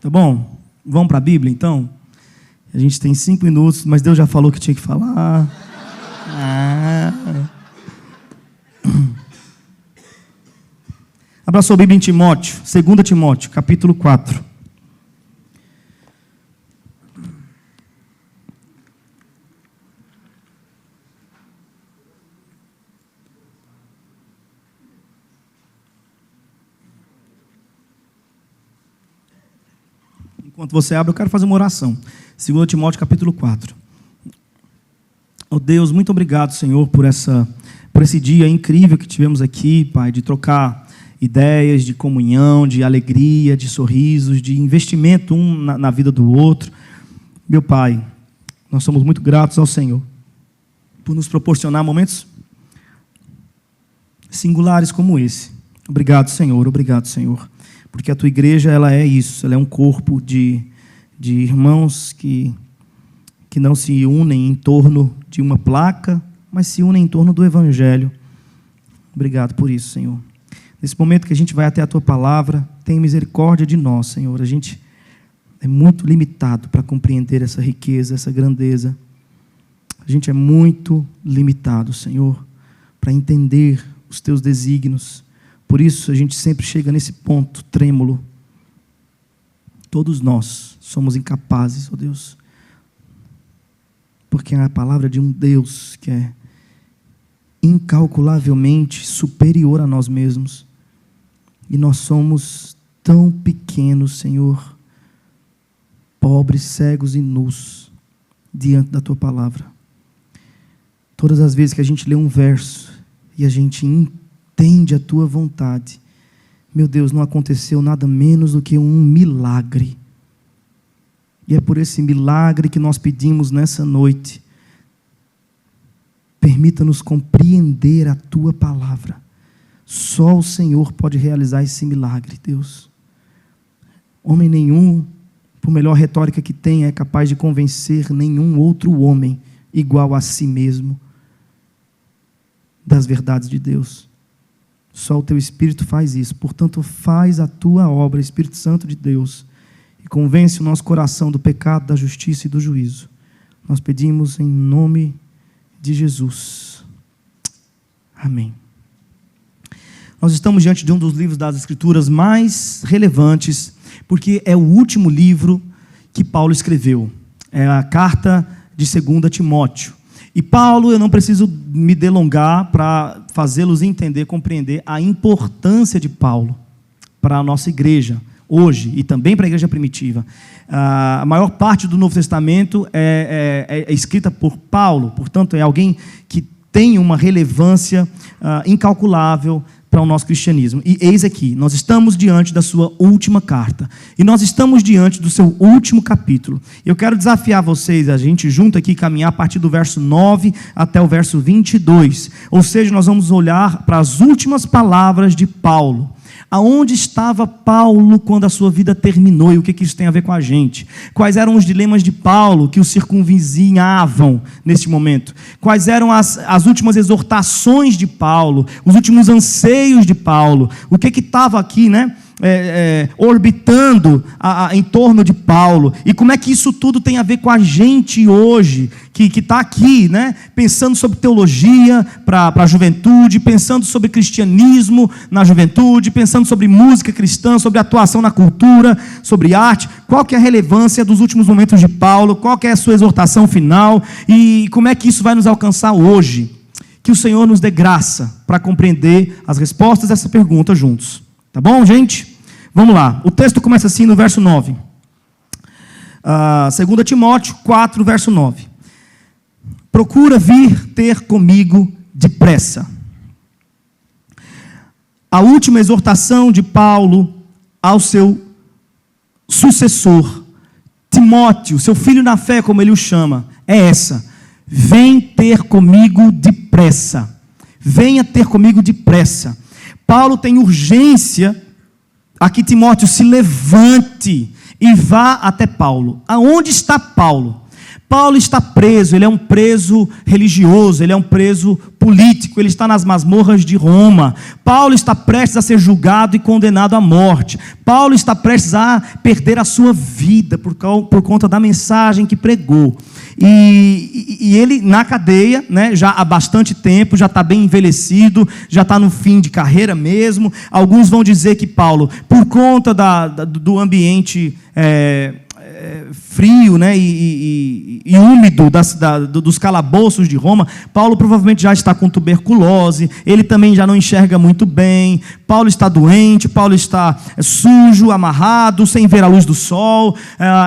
Tá bom? Vamos para a Bíblia, então? A gente tem 5 minutos, mas Deus já falou que tinha que falar. Abra sua Bíblia em Timóteo, 2 Timóteo, capítulo 4. Enquanto você abre, eu quero fazer uma oração. 2 Timóteo, capítulo 4. Oh Deus, muito obrigado, Senhor, por esse dia incrível que tivemos aqui, Pai, de trocar ideias, de comunhão, de alegria, de sorrisos, de investimento um na vida do outro. Meu Pai, nós somos muito gratos ao Senhor por nos proporcionar momentos singulares como esse. Obrigado, Senhor, porque a Tua igreja, ela é isso, ela é um corpo de irmãos que não se unem em torno de uma placa, mas se unem em torno do Evangelho. Obrigado por isso, Senhor. Nesse momento que a gente vai até a Tua palavra, tem misericórdia de nós, Senhor. A gente é muito limitado para compreender essa riqueza, essa grandeza. A gente é muito limitado, Senhor, para entender os Teus desígnios. Por isso a gente sempre chega nesse ponto trêmulo. Todos nós somos incapazes, ó Deus, porque é a palavra de um Deus que é incalculavelmente superior a nós mesmos. E nós somos tão pequenos, Senhor, pobres, cegos e nus, diante da Tua palavra. Todas as vezes que a gente lê um verso e a gente entende a Tua vontade, meu Deus, não aconteceu nada menos do que um milagre. E é por esse milagre que nós pedimos nessa noite. Permita-nos compreender a Tua palavra. Só o Senhor pode realizar esse milagre, Deus. Homem nenhum, por melhor retórica que tenha, é capaz de convencer nenhum outro homem igual a si mesmo das verdades de Deus. Só o Teu Espírito faz isso. Portanto, faz a Tua obra, Espírito Santo de Deus, e convence o nosso coração do pecado, da justiça e do juízo. Nós pedimos em nome de Jesus. Amém. Nós estamos diante de um dos livros das Escrituras mais relevantes, porque é o último livro que Paulo escreveu. É a carta de 2 Timóteo. E Paulo, eu não preciso me delongar para fazê-los entender, compreender a importância de Paulo para a nossa igreja hoje e também para a igreja primitiva. A maior parte do Novo Testamento é escrita por Paulo, portanto é alguém que tem uma relevância incalculável para o nosso cristianismo. E eis aqui, nós estamos diante da sua última carta. E nós estamos diante do seu último capítulo. Eu quero desafiar vocês, a gente junto aqui, caminhar a partir do verso 9 até o verso 22. Ou seja, nós vamos olhar para as últimas palavras de Paulo. Aonde estava Paulo quando a sua vida terminou e o que isso tem a ver com a gente? Quais eram os dilemas de Paulo que o circunvizinhavam neste momento? Quais eram as últimas exortações de Paulo, os últimos anseios de Paulo? O que estava aqui, orbitando em torno de Paulo? E como é que isso tudo tem a ver com a gente hoje, que está aqui, pensando sobre teologia para a juventude, pensando sobre cristianismo na juventude, pensando sobre música cristã, sobre atuação na cultura, sobre arte? Qual que é a relevância dos últimos momentos de Paulo? Qual que é a sua exortação final? E como é que isso vai nos alcançar hoje? Que o Senhor nos dê graça para compreender as respostas dessa pergunta juntos. Tá bom, gente? Vamos lá. O texto começa assim no verso 9. 2 Timóteo 4, verso 9. Procura vir ter comigo depressa. A última exortação de Paulo ao seu sucessor, Timóteo, seu filho na fé, como ele o chama, é essa: vem ter comigo depressa. Venha ter comigo depressa. Paulo tem urgência a que Timóteo se levante e vá até Paulo. Aonde está Paulo? Paulo está preso, ele é um preso religioso, ele é um preso político, ele está nas masmorras de Roma. Paulo está prestes a ser julgado e condenado à morte. Paulo está prestes a perder a sua vida por conta da mensagem que pregou. E ele na cadeia, né, já há bastante tempo, já está bem envelhecido, já está no fim de carreira mesmo. Alguns vão dizer que Paulo, por conta do ambiente frio, né, e úmido dos calabouços de Roma, Paulo provavelmente já está com tuberculose, ele também já não enxerga muito bem, Paulo está doente, Paulo está sujo, amarrado, sem ver a luz do sol,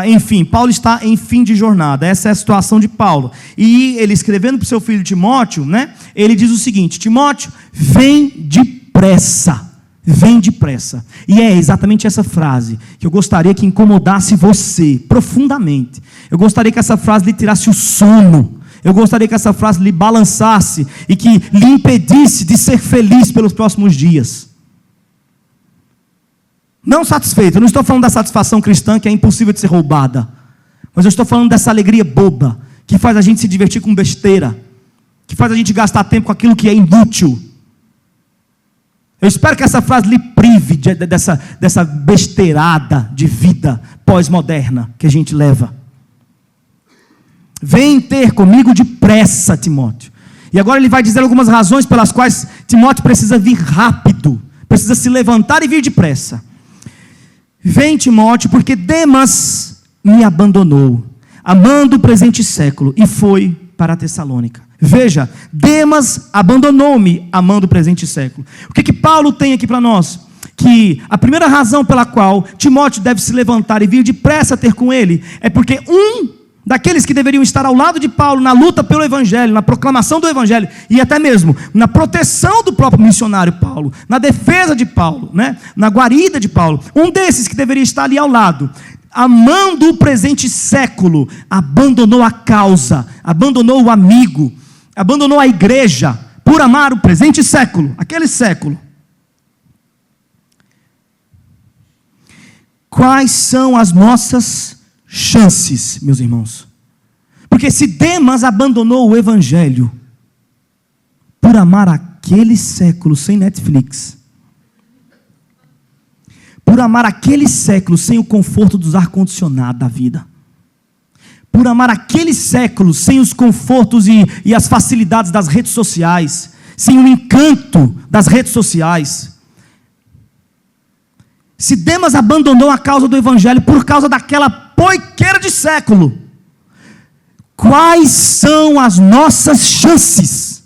enfim, Paulo está em fim de jornada. Essa é a situação de Paulo. E ele, escrevendo para o seu filho Timóteo, né, ele diz o seguinte: Timóteo, vem depressa. Vem depressa. E é exatamente essa frase que eu gostaria que incomodasse você profundamente. Eu gostaria que essa frase lhe tirasse o sono. Eu gostaria que essa frase lhe balançasse e que lhe impedisse de ser feliz pelos próximos dias. Não satisfeito, eu não estou falando da satisfação cristã que é impossível de ser roubada, mas eu estou falando dessa alegria boba que faz a gente se divertir com besteira, que faz a gente gastar tempo com aquilo que é inútil. Eu espero que essa frase lhe prive dessa besteirada de vida pós-moderna que a gente leva. Vem ter comigo depressa, Timóteo. E agora ele vai dizer algumas razões pelas quais Timóteo precisa vir rápido, precisa se levantar e vir depressa. Vem, Timóteo, porque Demas me abandonou, amando o presente século, e foi para a Tessalônica. Veja, Demas abandonou-me, amando o presente século. O que Paulo tem aqui para nós? Que a primeira razão pela qual Timóteo deve se levantar e vir depressa ter com ele, é porque um daqueles que deveriam estar ao lado de Paulo na luta pelo Evangelho, na proclamação do Evangelho, e até mesmo na proteção do próprio missionário Paulo, na defesa de Paulo, né? Na guarida de Paulo, um desses que deveria estar ali ao lado, amando o presente século, abandonou a causa, abandonou o amigo, abandonou a igreja, por amar o presente século, aquele século. Quais são as nossas chances, meus irmãos? Porque se Demas abandonou o Evangelho, por amar aquele século sem Netflix, por amar aquele século sem o conforto dos ar-condicionado da vida, por amar aquele século sem os confortos e as facilidades das redes sociais, sem o encanto das redes sociais. Se Demas abandonou a causa do Evangelho por causa daquela poiqueira de século, quais são as nossas chances?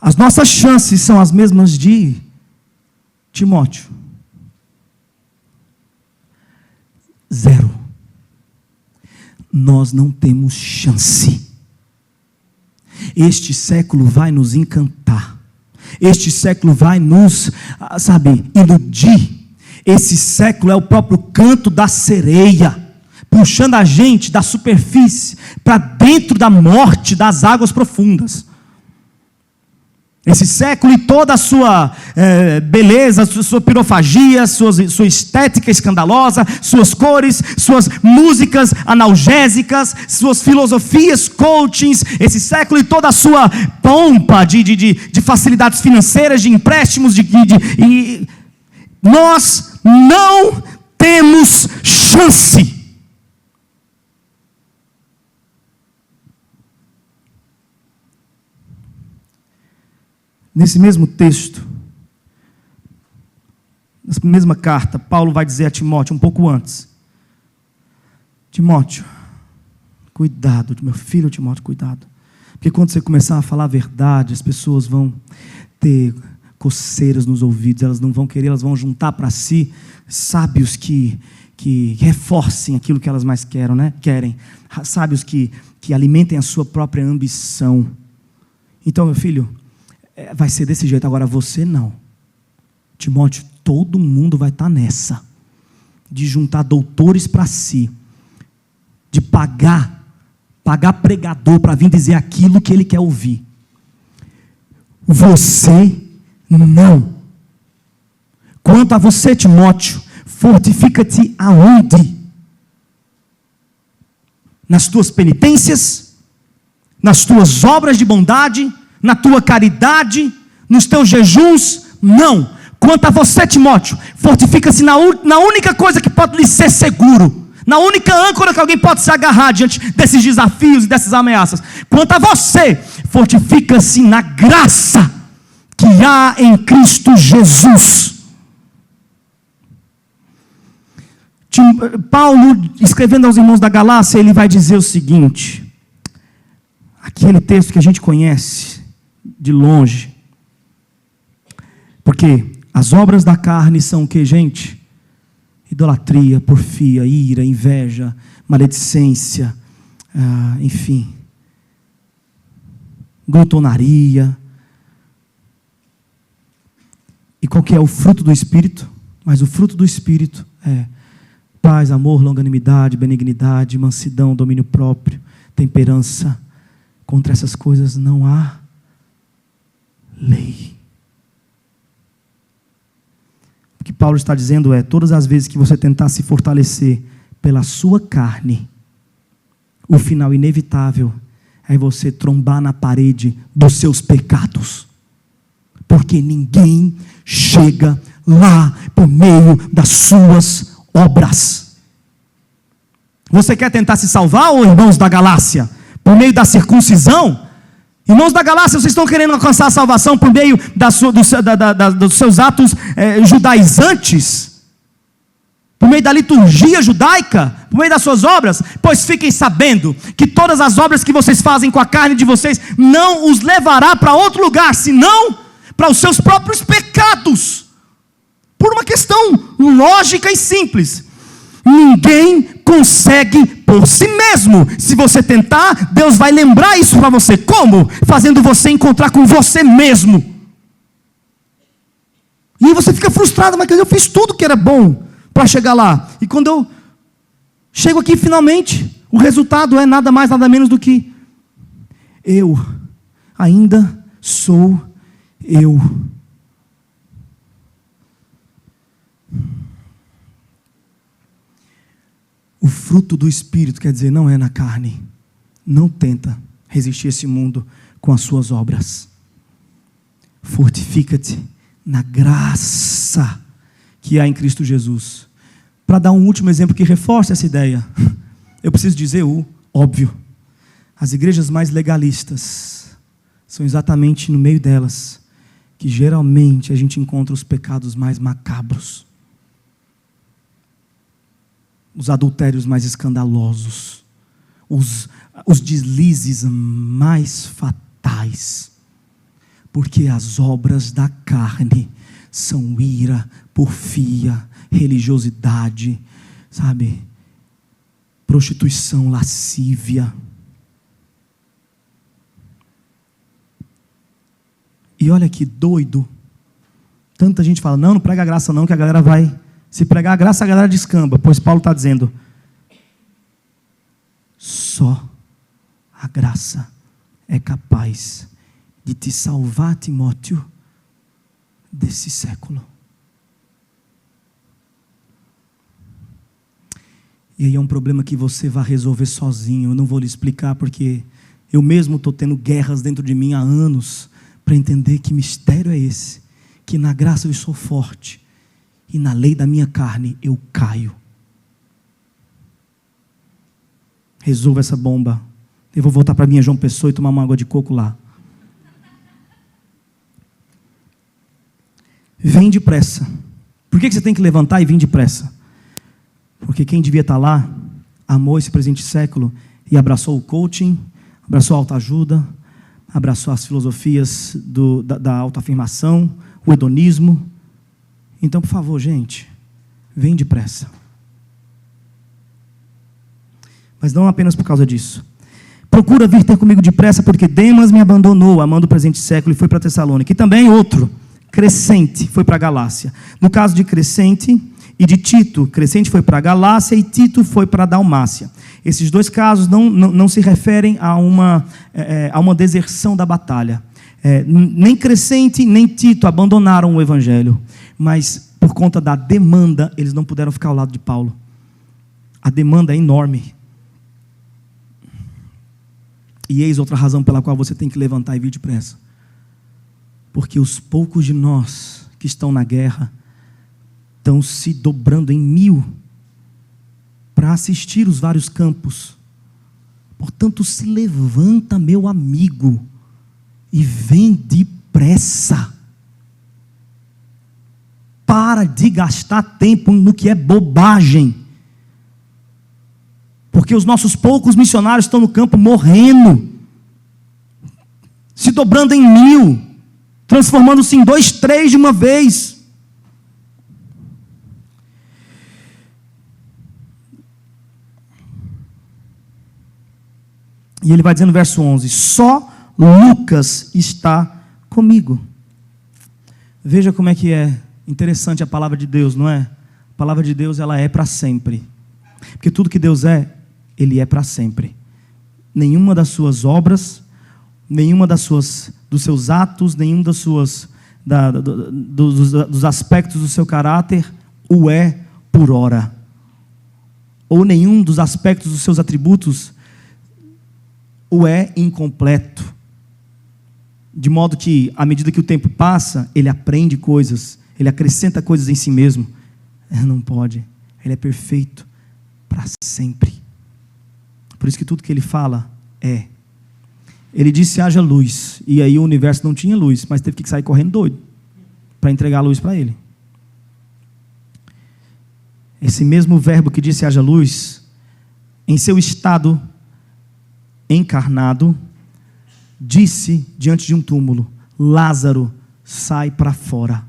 As nossas chances são as mesmas de Timóteo. 0. Nós não temos chance. Este século vai nos encantar. Este século vai nos, iludir. Esse século é o próprio canto da sereia, puxando a gente da superfície para dentro da morte, das águas profundas. Esse século e toda a sua beleza, sua pirofagia, sua estética escandalosa, suas cores, suas músicas analgésicas, suas filosofias coachings, esse século e toda a sua pompa de facilidades financeiras, de empréstimos, e nós não temos chance. Nesse mesmo texto, nessa mesma carta, Paulo vai dizer a Timóteo, um pouco antes: Timóteo, cuidado, meu filho Timóteo, cuidado. Porque quando você começar a falar a verdade, as pessoas vão ter coceiras nos ouvidos, elas não vão querer, elas vão juntar para si sábios que reforcem aquilo que elas mais querem, sábios que alimentem a sua própria ambição. Então, meu filho, vai ser desse jeito. Agora você não, Timóteo, todo mundo vai estar nessa, de juntar doutores para si, de pagar pregador para vir dizer aquilo que ele quer ouvir. Você não. Quanto a você, Timóteo, fortifica-te aonde? Nas tuas penitências, nas tuas obras de bondade, na tua caridade, nos teus jejuns? Não. Quanto a você, Timóteo, fortifica-se na única coisa que pode lhe ser seguro, na única âncora que alguém pode se agarrar diante desses desafios e dessas ameaças. Quanto a você, fortifica-se na graça que há em Cristo Jesus. Paulo, escrevendo aos irmãos da Galácia, ele vai dizer o seguinte, aquele texto que a gente conhece de longe, porque as obras da carne são o que, gente? Idolatria, porfia, ira, inveja, maledicência, enfim, glutonaria. E qual que é o fruto do Espírito? Mas o fruto do Espírito é paz, amor, longanimidade, benignidade, mansidão, domínio próprio, temperança. Contra essas coisas não há lei. O que Paulo está dizendo é, todas as vezes que você tentar se fortalecer pela sua carne, o final inevitável é você trombar na parede dos seus pecados. Porque ninguém chega lá por meio das suas obras. Você quer tentar se salvar, ou irmãos da Galácia, por meio da circuncisão? Irmãos da Galácia, vocês estão querendo alcançar a salvação por meio dos seus atos judaizantes? Por meio da liturgia judaica? Por meio das suas obras? Pois fiquem sabendo que todas as obras que vocês fazem com a carne de vocês não os levará para outro lugar, senão para os seus próprios pecados. Por uma questão lógica e simples. Ninguém consegue por si mesmo. Se você tentar, Deus vai lembrar isso para você. Como? Fazendo você encontrar com você mesmo. E aí você fica frustrado, mas eu fiz tudo que era bom para chegar lá. E quando eu chego aqui finalmente, o resultado é nada mais, nada menos do que eu ainda sou eu. O fruto do Espírito, quer dizer, não é na carne. Não tenta resistir a esse mundo com as suas obras. Fortifica-te na graça que há em Cristo Jesus. Para dar um último exemplo que reforce essa ideia, eu preciso dizer o óbvio. As igrejas mais legalistas são exatamente no meio delas que geralmente a gente encontra os pecados mais macabros. Os adultérios mais escandalosos, os deslizes mais fatais, porque as obras da carne são ira, porfia, religiosidade, sabe, prostituição, lascívia. E olha que doido, tanta gente fala, não prega a graça não, que a galera vai... Se pregar a graça, a galera descamba. Pois Paulo está dizendo, só a graça é capaz de te salvar, Timóteo, desse século. E aí é um problema que você vai resolver sozinho. Eu não vou lhe explicar, porque eu mesmo estou tendo guerras dentro de mim há anos, para entender que mistério é esse, que na graça eu sou forte, e na lei da minha carne eu caio. Resolva essa bomba. Eu vou voltar para minha João Pessoa e tomar uma água de coco lá. Vem depressa. Por que você tem que levantar e vir depressa? Porque quem devia estar lá, amou esse presente século e abraçou o coaching, abraçou a autoajuda, abraçou as filosofias da autoafirmação, o hedonismo. Então, por favor, gente, vem depressa. Mas não apenas por causa disso. Procura vir ter comigo depressa, porque Demas me abandonou, amando o presente século, e foi para Tessalônica. E também outro, Crescente, foi para a Galácia. No caso de Crescente e de Tito, Crescente foi para a Galácia e Tito foi para a Dalmácia. Esses dois casos não se referem a uma deserção da batalha. Nem Crescente nem Tito abandonaram o Evangelho. Mas por conta da demanda, eles não puderam ficar ao lado de Paulo. A demanda é enorme. E eis outra razão pela qual você tem que levantar e vir depressa. Porque os poucos de nós que estão na guerra estão se dobrando em 1000 para assistir os vários campos. Portanto, se levanta, meu amigo, e vem depressa. Para de gastar tempo no que é bobagem. Porque os nossos poucos missionários estão no campo morrendo, se dobrando em 1000, transformando-se em 2, 3 de uma vez. E ele vai dizer no verso 11: só Lucas está comigo. Veja como é que é interessante a palavra de Deus, não é? A palavra de Deus, ela é para sempre. Porque tudo que Deus é, Ele é para sempre. Nenhuma das suas obras, nenhuma dos seus atos, nenhum dos aspectos do seu caráter o é por ora. Ou nenhum dos aspectos dos seus atributos o é incompleto. De modo que, à medida que o tempo passa, ele aprende coisas, ele acrescenta coisas em si mesmo. Não pode. Ele é perfeito para sempre. Por isso que tudo que ele fala é. Ele disse: haja luz. E aí o universo não tinha luz, mas teve que sair correndo doido para entregar a luz para ele. Esse mesmo verbo que disse haja luz, em seu estado encarnado, disse diante de um túmulo: Lázaro, sai para fora.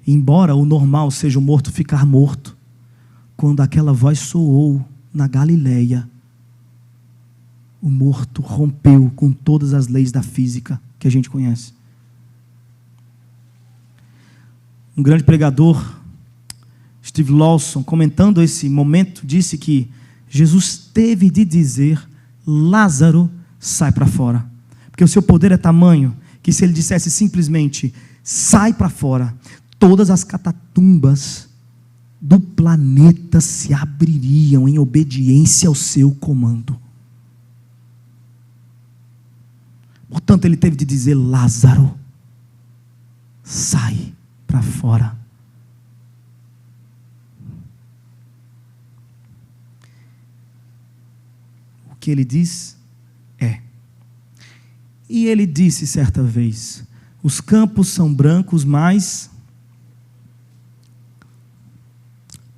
Embora o normal seja o morto ficar morto, quando aquela voz soou na Galileia, o morto rompeu com todas as leis da física que a gente conhece. Um grande pregador, Steve Lawson, comentando esse momento, disse que Jesus teve de dizer: Lázaro, sai para fora. Porque o seu poder é tamanho que, se ele dissesse simplesmente sai para fora, todas as catatumbas do planeta se abririam em obediência ao seu comando. Portanto, ele teve de dizer: Lázaro, sai para fora. O que ele diz é. E ele disse certa vez: os campos são brancos, mas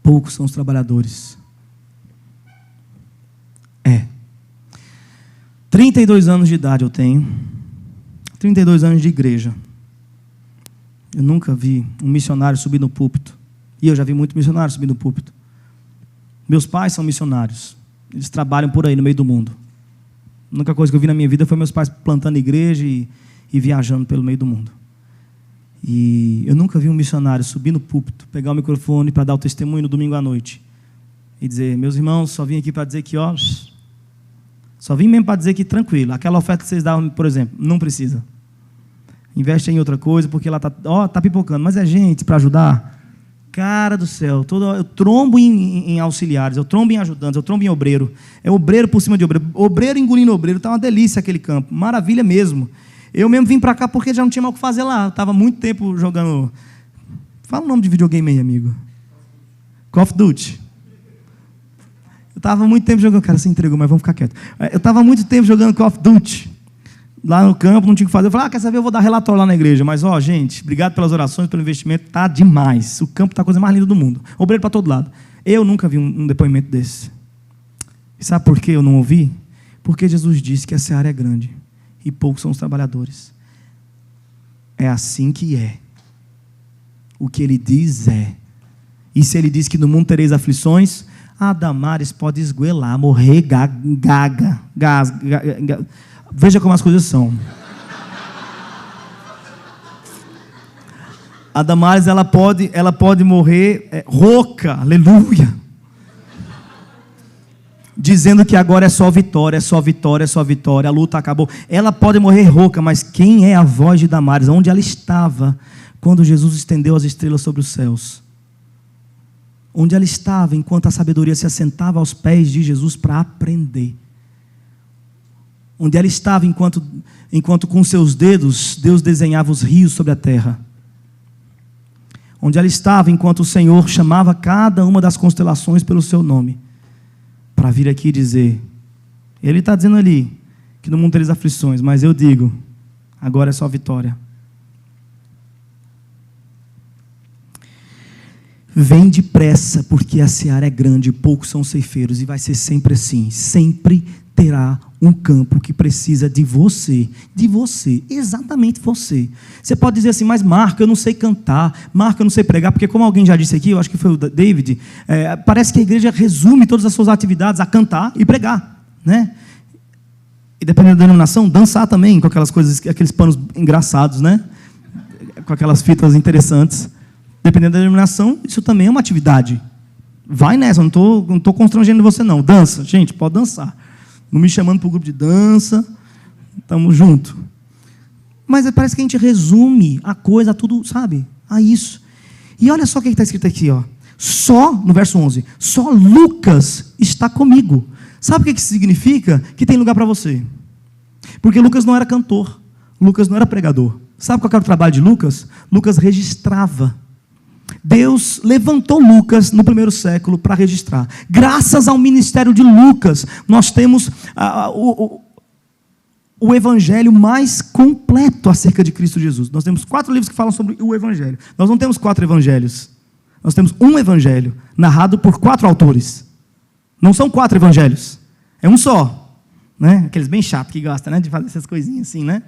poucos são os trabalhadores. 32 anos de idade eu tenho, 32 anos de igreja. Eu nunca vi um missionário subir no púlpito. E eu já vi muito missionário subir no púlpito. Meus pais são missionários. Eles trabalham por aí no meio do mundo. A única coisa que eu vi na minha vida foi meus pais plantando igreja e viajando pelo meio do mundo. E eu nunca vi um missionário subir no púlpito, pegar o microfone para dar o testemunho no domingo à noite e dizer: meus irmãos, só vim aqui para dizer que, só vim mesmo para dizer que tranquilo, aquela oferta que vocês davam, por exemplo, não precisa. Investe em outra coisa, porque ela tá pipocando. Mas é gente para ajudar. Cara do céu, eu trombo em auxiliares, eu trombo em ajudantes, eu trombo em obreiro. É obreiro por cima de obreiro. Obreiro engolindo obreiro, está uma delícia aquele campo. Maravilha mesmo. Eu mesmo vim para cá porque já não tinha mais o que fazer lá. Eu estava muito tempo jogando... Fala o nome de videogame aí, amigo. Call of Duty. Eu estava muito tempo jogando... Cara, você entregou, mas vamos ficar quieto. Eu estava muito tempo jogando Call of Duty. Lá no campo, não tinha o que fazer. Eu falei: quer saber, eu vou dar relatório lá na igreja. Mas, gente, obrigado pelas orações, pelo investimento. Tá demais. O campo está a coisa mais linda do mundo. Obreiro para todo lado. Eu nunca vi um depoimento desse. E sabe por que eu não ouvi? Porque Jesus disse que essa área é grande e poucos são os trabalhadores. É assim que é. O que ele diz é. E se ele diz que no mundo tereis aflições, a Damares pode esgoelar, morrer, gaga. Veja como as coisas são. A Damares, ela pode morrer rouca, aleluia, dizendo que agora é só vitória, é só vitória, é só vitória, a luta acabou. Ela pode morrer rouca, mas quem é a voz de Damares? Onde ela estava quando Jesus estendeu as estrelas sobre os céus. Onde ela estava enquanto a sabedoria se assentava aos pés de Jesus para aprender. Onde ela estava enquanto com seus dedos Deus desenhava os rios sobre a terra. Onde ela estava enquanto o Senhor chamava cada uma das constelações pelo seu nome. Para vir aqui dizer, Ele está dizendo ali, que no mundo tereis aflições, mas eu digo, agora é só vitória. Vem depressa, porque a seara é grande, poucos são ceifeiros, e vai ser sempre assim, sempre terá um campo que precisa de você, exatamente você. Você pode dizer assim, mas Marco, eu não sei cantar, Marco, eu não sei pregar, porque como alguém já disse aqui, eu acho que foi o David, parece que a igreja resume todas as suas atividades a cantar e pregar, né? E dependendo da denominação, dançar também, com aquelas coisas, aqueles panos engraçados, né? Com aquelas fitas interessantes. Dependendo da denominação, isso também é uma atividade. Vai nessa, não estou constrangendo você não. Dança, gente, pode dançar. Não me chamando para o grupo de dança, estamos juntos. Mas parece que a gente resume a coisa, a tudo, sabe? A isso. E olha só o que está escrito aqui, ó. Só, no verso 11, só Lucas está comigo. Sabe o que isso significa? Que tem lugar para você. Porque Lucas não era cantor, Lucas não era pregador. Sabe qual era o trabalho de Lucas? Lucas registrava. Deus levantou Lucas no primeiro século para registrar. Graças ao ministério de Lucas, nós temos o evangelho mais completo acerca de Cristo Jesus. Nós temos 4 livros que falam sobre o evangelho. Nós não temos 4 evangelhos. Nós temos um evangelho, narrado por 4 autores. Não são 4 evangelhos. É um só. Né? Aqueles bem chatos que gostam, né, de fazer essas coisinhas assim, né?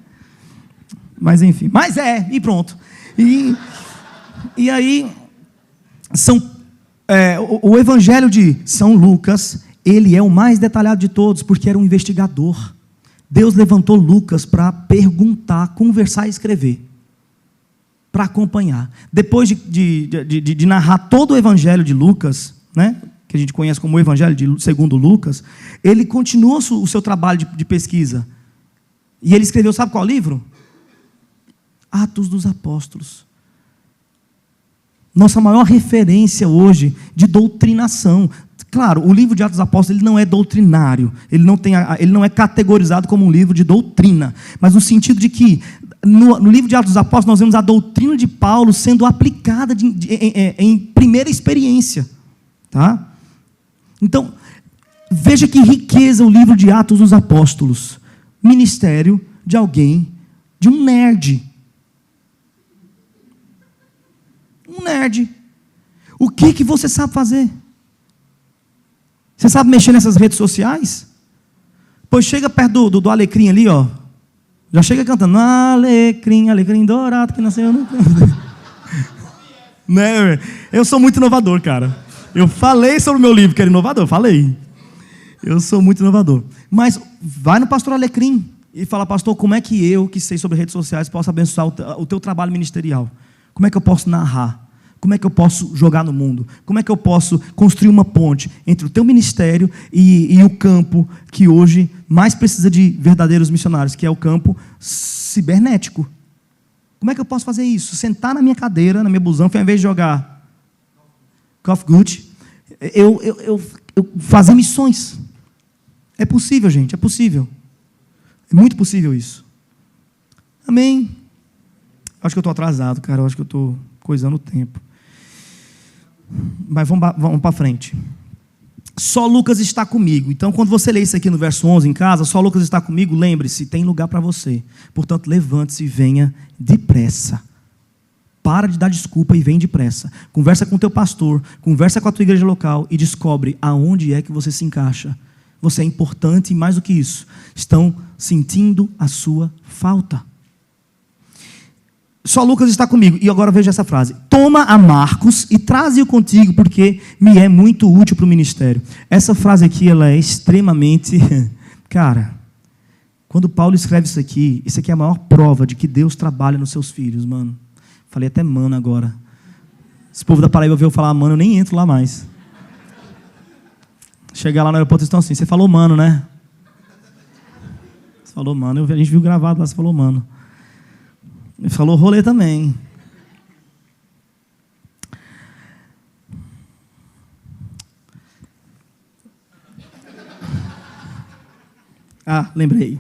Mas enfim. Mas e pronto. E aí, o evangelho de São Lucas, ele é o mais detalhado de todos, porque era um investigador. Deus levantou Lucas para perguntar, conversar e escrever, para acompanhar. Depois de narrar todo o evangelho de Lucas, né, que a gente conhece como o evangelho segundo Lucas, ele continua o seu trabalho de pesquisa. E ele escreveu, sabe qual livro? Atos dos Apóstolos. Nossa maior referência hoje de doutrinação. Claro, o livro de Atos dos Apóstolos ele não é doutrinário, ele não é categorizado como um livro de doutrina, mas no sentido de que no livro de Atos dos Apóstolos nós vemos a doutrina de Paulo sendo aplicada em primeira experiência. Tá? Então, veja que riqueza o livro de Atos dos Apóstolos. Ministério de alguém, de um nerd. Um nerd. O que você sabe fazer? Você sabe mexer nessas redes sociais? Pois chega perto do alecrim ali, ó. Já chega cantando. Alecrim, alecrim dourado que nasceu no campo. Né? Eu sou muito inovador, cara. Eu falei sobre o meu livro que era inovador, falei. Eu sou muito inovador. Mas vai no pastor Alecrim e fala, pastor, como é que eu, que sei sobre redes sociais, posso abençoar o teu trabalho ministerial? Como é que eu posso narrar? Como é que eu posso jogar no mundo? Como é que eu posso construir uma ponte entre o teu ministério e o campo que hoje mais precisa de verdadeiros missionários, que é o campo cibernético? Como é que eu posso fazer isso? Sentar na minha cadeira, na minha busão, ao invés de jogar Call of Duty, eu fazer missões. É possível, gente, é possível. É muito possível isso. Amém? Acho que eu estou atrasado, cara. Eu acho que eu estou coisando o tempo. Mas vamos para frente. Só Lucas está comigo. Então, quando você lê isso aqui no verso 11 em casa, só Lucas está comigo, lembre-se, tem lugar para você. Portanto, levante-se e venha depressa. Para de dar desculpa e vem depressa. Conversa com o teu pastor, conversa com a tua igreja local e descobre aonde é que você se encaixa. Você é importante e mais do que isso, estão sentindo a sua falta. Só Lucas está comigo. E agora veja essa frase. Toma a Marcos e traze-o contigo, porque me é muito útil para o ministério. Essa frase aqui, ela é extremamente... Cara, quando Paulo escreve isso aqui é a maior prova de que Deus trabalha nos seus filhos, mano. Falei até mano agora. Esse povo da Paraíba veio falar mano, eu nem entro lá mais. Chegar lá no aeroporto, eles estão assim, você falou mano, né? Você falou mano, a gente viu gravado lá, você falou mano. Ele falou rolê também. Lembrei.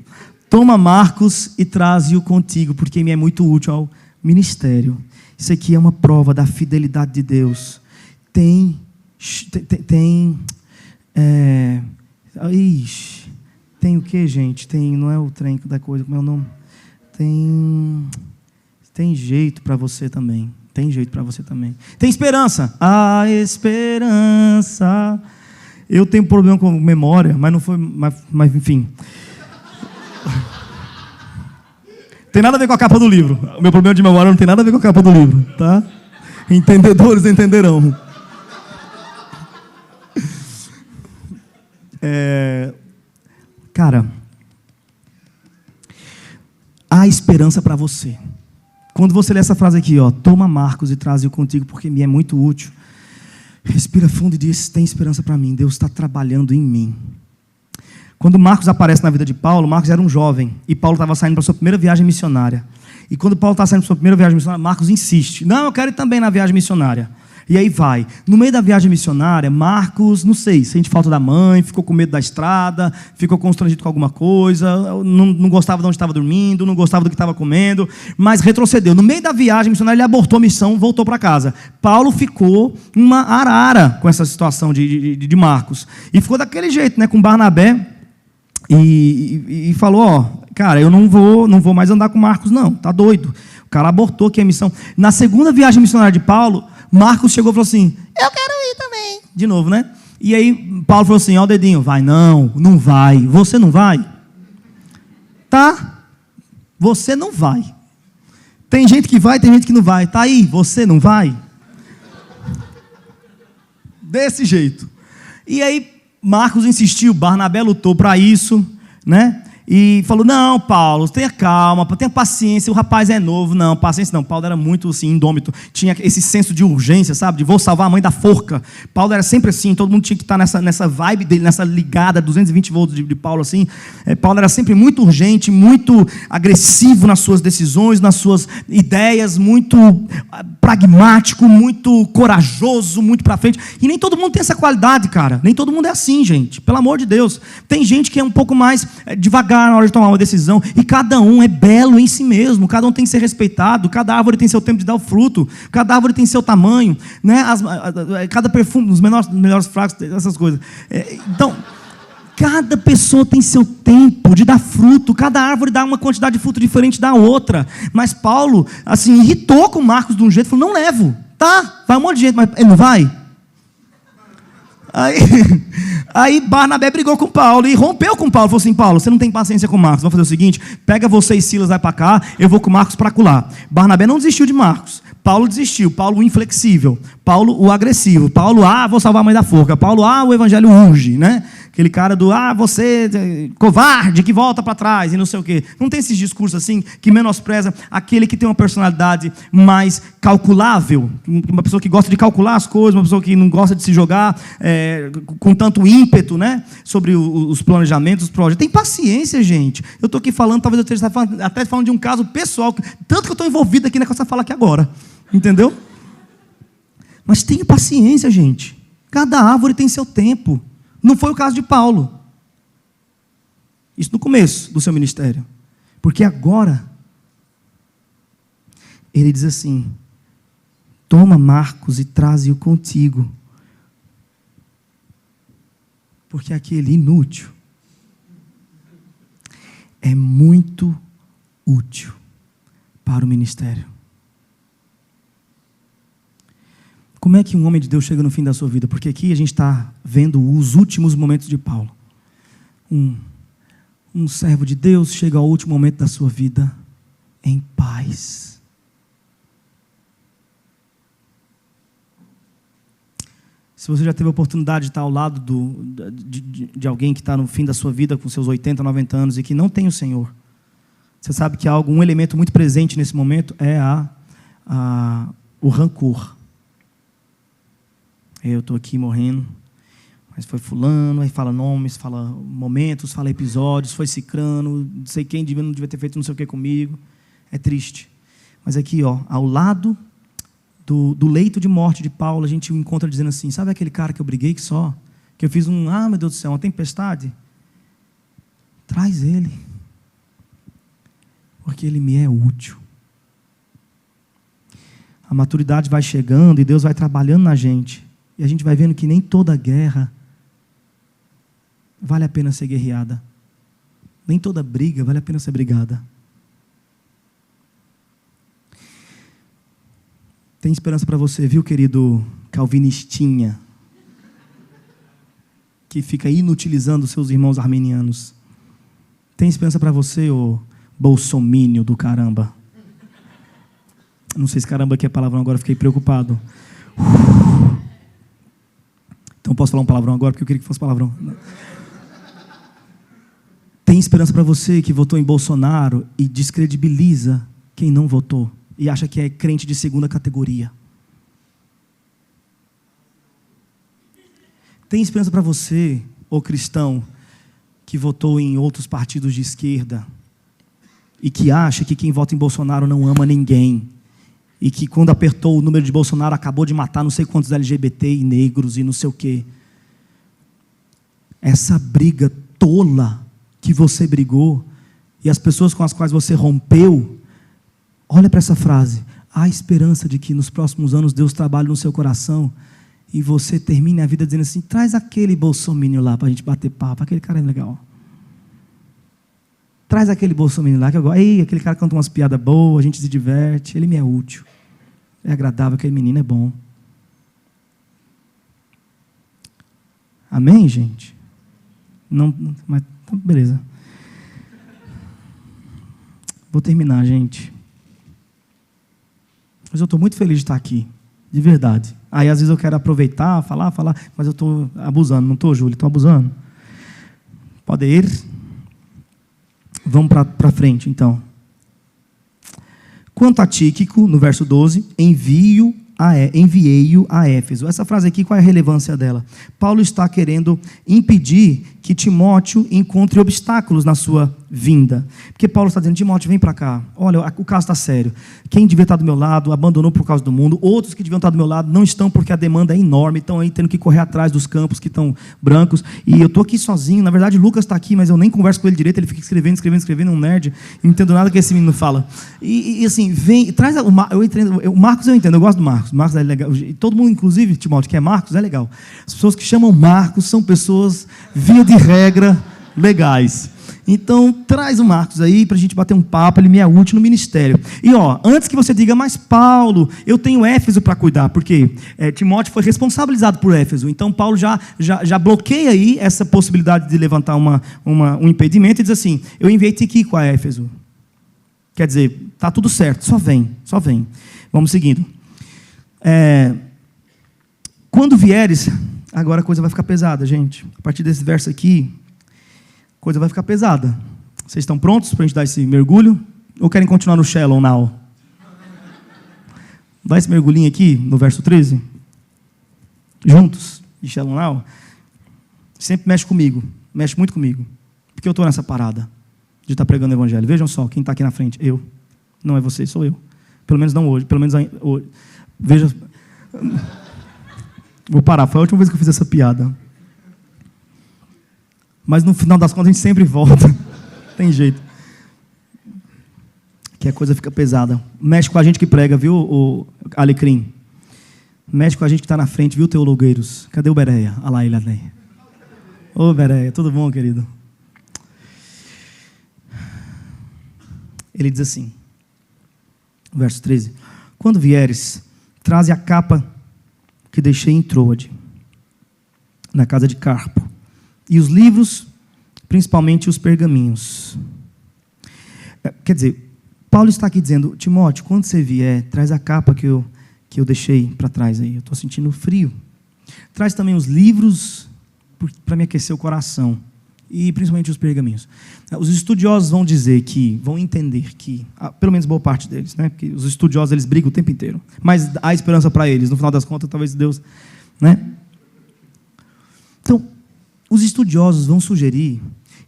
Toma Marcos e traze-o contigo, porque me é muito útil ao ministério. Isso aqui é uma prova da fidelidade de Deus. Tem o que, gente? Não é o trem da coisa, como é o nome? Tem jeito para você também. Tem jeito para você também. Tem esperança. A esperança. Eu tenho problema com memória, mas não foi. Mas enfim. Tem nada a ver com a capa do livro. O meu problema de memória não tem nada a ver com a capa do livro, tá? Entendedores entenderão. Cara, há esperança para você. Quando você lê essa frase aqui, toma Marcos e traze-o contigo, porque me é muito útil. Respira fundo e diz, tem esperança para mim, Deus está trabalhando em mim. Quando Marcos aparece na vida de Paulo, Marcos era um jovem, e Paulo estava saindo para a sua primeira viagem missionária. E quando Paulo está saindo para a sua primeira viagem missionária, Marcos insiste, não, eu quero ir também na viagem missionária. E aí vai. No meio da viagem missionária, Marcos, não sei, sente falta da mãe, ficou com medo da estrada, ficou constrangido com alguma coisa, não gostava de onde estava dormindo, não gostava do que estava comendo, mas retrocedeu. No meio da viagem missionária, ele abortou a missão, voltou para casa. Paulo ficou uma arara com essa situação de Marcos. E ficou daquele jeito, né, com Barnabé, e falou, cara, eu não vou mais andar com Marcos, não, tá doido. O cara abortou aqui a missão. Na segunda viagem missionária de Paulo, Marcos chegou e falou assim, eu quero ir também. De novo, né? E aí Paulo falou assim, ó o dedinho, vai, não vai. Você não vai? Tá? Você não vai. Tem gente que vai, tem gente que não vai. Tá aí, você não vai? Desse jeito. E aí Marcos insistiu, Barnabé lutou para isso, né? E falou, não, Paulo, tenha calma, tenha paciência, o rapaz é novo. Não, paciência não, Paulo era muito assim, indômito, tinha esse senso de urgência, sabe, de vou salvar a mãe da forca. Paulo era sempre assim, todo mundo tinha que estar nessa vibe dele, nessa ligada, 220 volts de Paulo assim. Paulo era sempre muito urgente, muito agressivo nas suas decisões, nas suas ideias, muito pragmático, muito corajoso, muito para frente. E nem todo mundo tem essa qualidade, cara, nem todo mundo é assim, gente, pelo amor de Deus. Tem gente que é um pouco mais devagar na hora de tomar uma decisão, e cada um é belo em si mesmo, cada um tem que ser respeitado, cada árvore tem seu tempo de dar o fruto, cada árvore tem seu tamanho, né? Cada perfume, os melhores frascos, essas coisas. Então, cada pessoa tem seu tempo de dar fruto, cada árvore dá uma quantidade de fruto diferente da outra. Mas Paulo, assim, irritou com Marcos de um jeito, falou, não levo, tá? Vai um monte de gente, mas ele não vai? Aí Barnabé brigou com Paulo e rompeu com Paulo. Falou assim, Paulo, você não tem paciência com Marcos, vamos fazer o seguinte, pega você e Silas, vai para cá, eu vou com Marcos para acolá. Barnabé não desistiu de Marcos, Paulo desistiu. Paulo o inflexível, Paulo o agressivo, Paulo, vou salvar a mãe da forca, Paulo, o evangelho urge, né? Aquele cara do, você covarde que volta para trás e não sei o quê. Não tem esses discursos assim que menospreza aquele que tem uma personalidade mais calculável, uma pessoa que gosta de calcular as coisas, uma pessoa que não gosta de se jogar com tanto ímpeto, né, sobre os planejamentos, os projetos. Tem paciência, gente. Eu estou aqui falando, talvez eu esteja até falando de um caso pessoal, tanto que eu estou envolvido aqui nessa fala aqui agora. Entendeu? Mas tenha paciência, gente. Cada árvore tem seu tempo. Não foi o caso de Paulo. Isso no começo do seu ministério. Porque agora, ele diz assim, toma Marcos e traze-o contigo. Porque aquele inútil é muito útil para o ministério. Como é que um homem de Deus chega no fim da sua vida? Porque aqui a gente está vendo os últimos momentos de Paulo. Um servo de Deus chega ao último momento da sua vida em paz. Se você já teve a oportunidade de estar ao lado de alguém que está no fim da sua vida, com seus 80, 90 anos, e que não tem o Senhor, você sabe que um elemento muito presente nesse momento é o rancor. Eu estou aqui morrendo, mas foi fulano, aí fala nomes, fala momentos, fala episódios, foi cicrano, não sei quem não devia ter feito não sei o que comigo. É triste. Mas aqui, ao lado do leito de morte de Paulo, a gente o encontra dizendo assim, sabe aquele cara que eu briguei que eu fiz meu Deus do céu, uma tempestade? traz ele, porque ele me é útil. A maturidade vai chegando e Deus vai trabalhando na gente, e a gente vai vendo que nem toda guerra vale a pena ser guerreada, nem toda briga vale a pena ser brigada. Tem esperança para você, viu, querido calvinistinha, que fica inutilizando seus irmãos arminianos. Tem esperança para você, ô bolsomínio do caramba. Não sei se caramba aqui é palavrão agora, fiquei preocupado. Então posso falar um palavrão agora, porque eu queria que fosse palavrão. Tem esperança para você que votou em Bolsonaro e descredibiliza quem não votou e acha que é crente de segunda categoria. Tem esperança para você, ô cristão, que votou em outros partidos de esquerda e que acha que quem vota em Bolsonaro não ama ninguém e que quando apertou o número de Bolsonaro acabou de matar não sei quantos LGBT e negros e não sei o quê. Essa briga tola que você brigou e as pessoas com as quais você rompeu, olha para essa frase: há esperança de que nos próximos anos Deus trabalhe no seu coração e você termine a vida dizendo assim: traz aquele bolsominion lá para a gente bater papo, aquele cara é legal. Traz aquele bolsominion lá que eu gosto. Ei, aquele cara canta umas piadas boas, a gente se diverte, ele me é útil, é agradável, aquele menino é bom. Amém, gente? Não, mas beleza. Vou terminar, gente. Mas eu estou muito feliz de estar aqui, de verdade. Aí às vezes eu quero aproveitar, falar, mas eu estou abusando, não estou, Júlio? Estou abusando. Pode ir? Vamos para frente, então. Quanto a Tíquico, no verso 12, enviei-o a Éfeso. Essa frase aqui, qual é a relevância dela? Paulo está querendo impedir que Timóteo encontre obstáculos na sua vinda. Porque Paulo está dizendo: Timóteo, vem para cá. Olha, o caso está sério. Quem devia estar do meu lado, abandonou por causa do mundo. Outros que deviam estar do meu lado não estão porque a demanda é enorme. Estão aí tendo que correr atrás dos campos que estão brancos. E eu estou aqui sozinho. Na verdade, Lucas está aqui, mas eu nem converso com ele direito. Ele fica escrevendo, um nerd. Não entendo nada que esse menino fala. E assim, vem, traz o Marcos, eu entendo, eu gosto do Marcos. Marcos é legal. Todo mundo, inclusive, Timóteo, que é Marcos, é legal. As pessoas que chamam Marcos são pessoas, via de regra, legais. Então, traz o Marcos aí para a gente bater um papo, ele me é útil no ministério. E antes que você diga: mas Paulo, eu tenho Éfeso para cuidar, porque Timóteo foi responsabilizado por Éfeso. Então, Paulo já bloqueia aí essa possibilidade de levantar um impedimento e diz assim: eu enviei Tíquico a Éfeso. Quer dizer, está tudo certo, só vem. Vamos seguindo. Quando vieres, agora a coisa vai ficar pesada, gente. A partir desse verso aqui, a coisa vai ficar pesada. Vocês estão prontos para a gente dar esse mergulho? Ou querem continuar no shallow now? Dá esse mergulhinho aqui, no verso 13. Juntos, de shallow now. Sempre mexe comigo, mexe muito comigo. Porque eu estou nessa parada de estar pregando o evangelho. Vejam só, quem está aqui na frente, eu. Não é você, sou eu. Pelo menos não hoje, pelo menos hoje. Veja. Vou parar, foi a última vez que eu fiz essa piada. Mas no final das contas a gente sempre volta. Tem jeito. Que a coisa fica pesada. Mexe com a gente que prega, viu, o Alecrim? Mexe com a gente que está na frente, viu, teologueiros? Cadê o Bereia? Olha lá ele ali. Ô, Bereia, tudo bom, querido? Ele diz assim, verso 13: quando vieres, traze a capa que deixei em Troade, na casa de Carpo, e os livros, principalmente os pergaminhos. Quer dizer, Paulo está aqui dizendo: Timóteo, quando você vier, traz a capa que eu deixei para trás aí. Eu estou sentindo frio. Traz também os livros para me aquecer o coração. E principalmente os pergaminhos. Os estudiosos vão dizer que, vão entender que, pelo menos boa parte deles, né? Porque os estudiosos eles brigam o tempo inteiro. Mas há esperança para eles. No final das contas, talvez Deus, né? Então, os estudiosos vão sugerir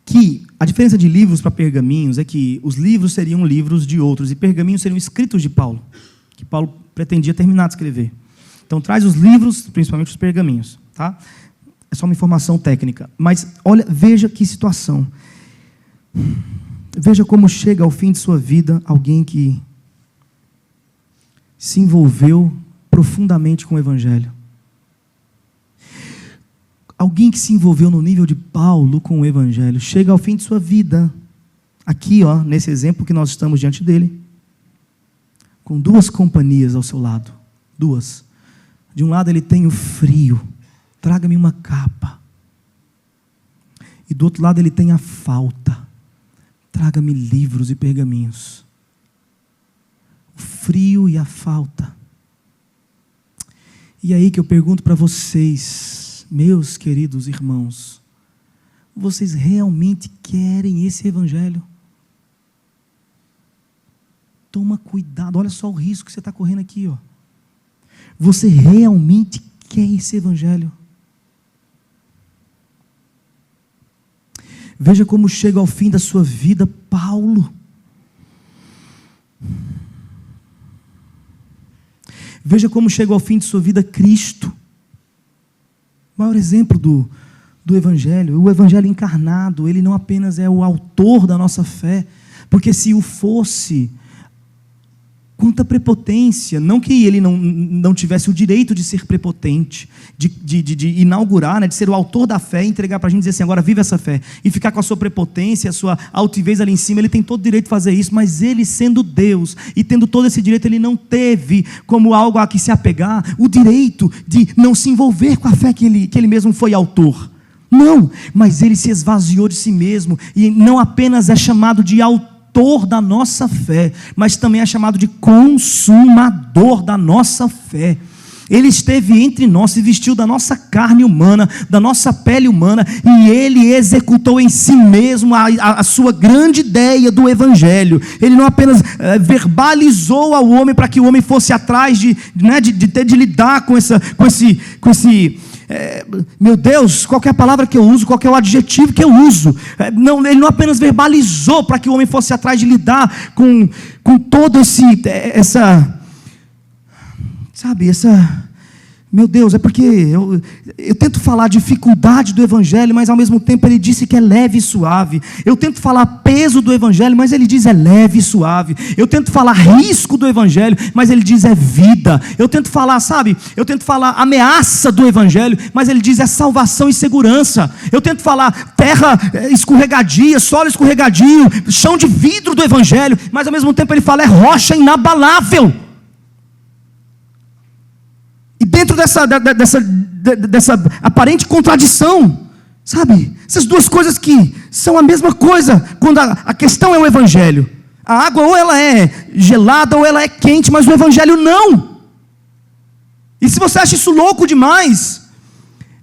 que a diferença de livros para pergaminhos é que os livros seriam livros de outros e pergaminhos seriam escritos de Paulo, que Paulo pretendia terminar de escrever. Então, traz os livros, principalmente os pergaminhos, tá? É só uma informação técnica. Mas, olha, veja que situação. Veja como chega ao fim de sua vida alguém que se envolveu profundamente com o Evangelho. Alguém que se envolveu no nível de Paulo com o Evangelho, chega ao fim de sua vida, aqui nesse exemplo que nós estamos diante dele, com duas companhias ao seu lado, duas. De um lado ele tem o frio, traga-me uma capa. E do outro lado ele tem a falta, traga-me livros e pergaminhos. O frio e a falta. E aí que eu pergunto para vocês, meus queridos irmãos, vocês realmente querem esse Evangelho? Toma cuidado, olha só o risco que você está correndo aqui. Você realmente quer esse Evangelho? Veja como chega ao fim da sua vida Paulo. Veja como chega ao fim de sua vida Cristo. O maior exemplo do Evangelho, o Evangelho encarnado, ele não apenas é o autor da nossa fé, porque se o fosse, quanta prepotência, não que ele não tivesse o direito de ser prepotente, de inaugurar, de ser o autor da fé, entregar para a gente e dizer assim, agora vive essa fé, e ficar com a sua prepotência, a sua altivez ali em cima, ele tem todo o direito de fazer isso, mas ele sendo Deus, e tendo todo esse direito, ele não teve como algo a que se apegar, o direito de não se envolver com a fé que ele mesmo foi autor. Não, mas ele se esvaziou de si mesmo, e não apenas é chamado de autor da nossa fé, mas também é chamado de consumador da nossa fé. Ele esteve entre nós, se vestiu da nossa carne humana, da nossa pele humana, e ele executou em si mesmo a sua grande ideia do Evangelho. Ele não apenas verbalizou ao homem para que o homem fosse atrás de lidar com esse meu Deus, qual é a palavra que eu uso, qual é o adjetivo que eu uso. Ele não apenas verbalizou para que o homem fosse atrás de lidar com todo meu Deus, é porque eu tento falar a dificuldade do Evangelho, mas ao mesmo tempo ele disse que é leve e suave. Eu tento falar peso do Evangelho, mas ele diz é leve e suave. Eu tento falar risco do Evangelho, mas ele diz é vida. Eu tento falar ameaça do Evangelho, mas ele diz é salvação e segurança. Eu tento falar terra escorregadia, solo escorregadio, chão de vidro do Evangelho, mas ao mesmo tempo ele fala é rocha inabalável. E dentro dessa aparente contradição, sabe? Essas duas coisas que são a mesma coisa, quando a questão é o Evangelho. A água ou ela é gelada ou ela é quente, mas o Evangelho não. E se você acha isso louco demais,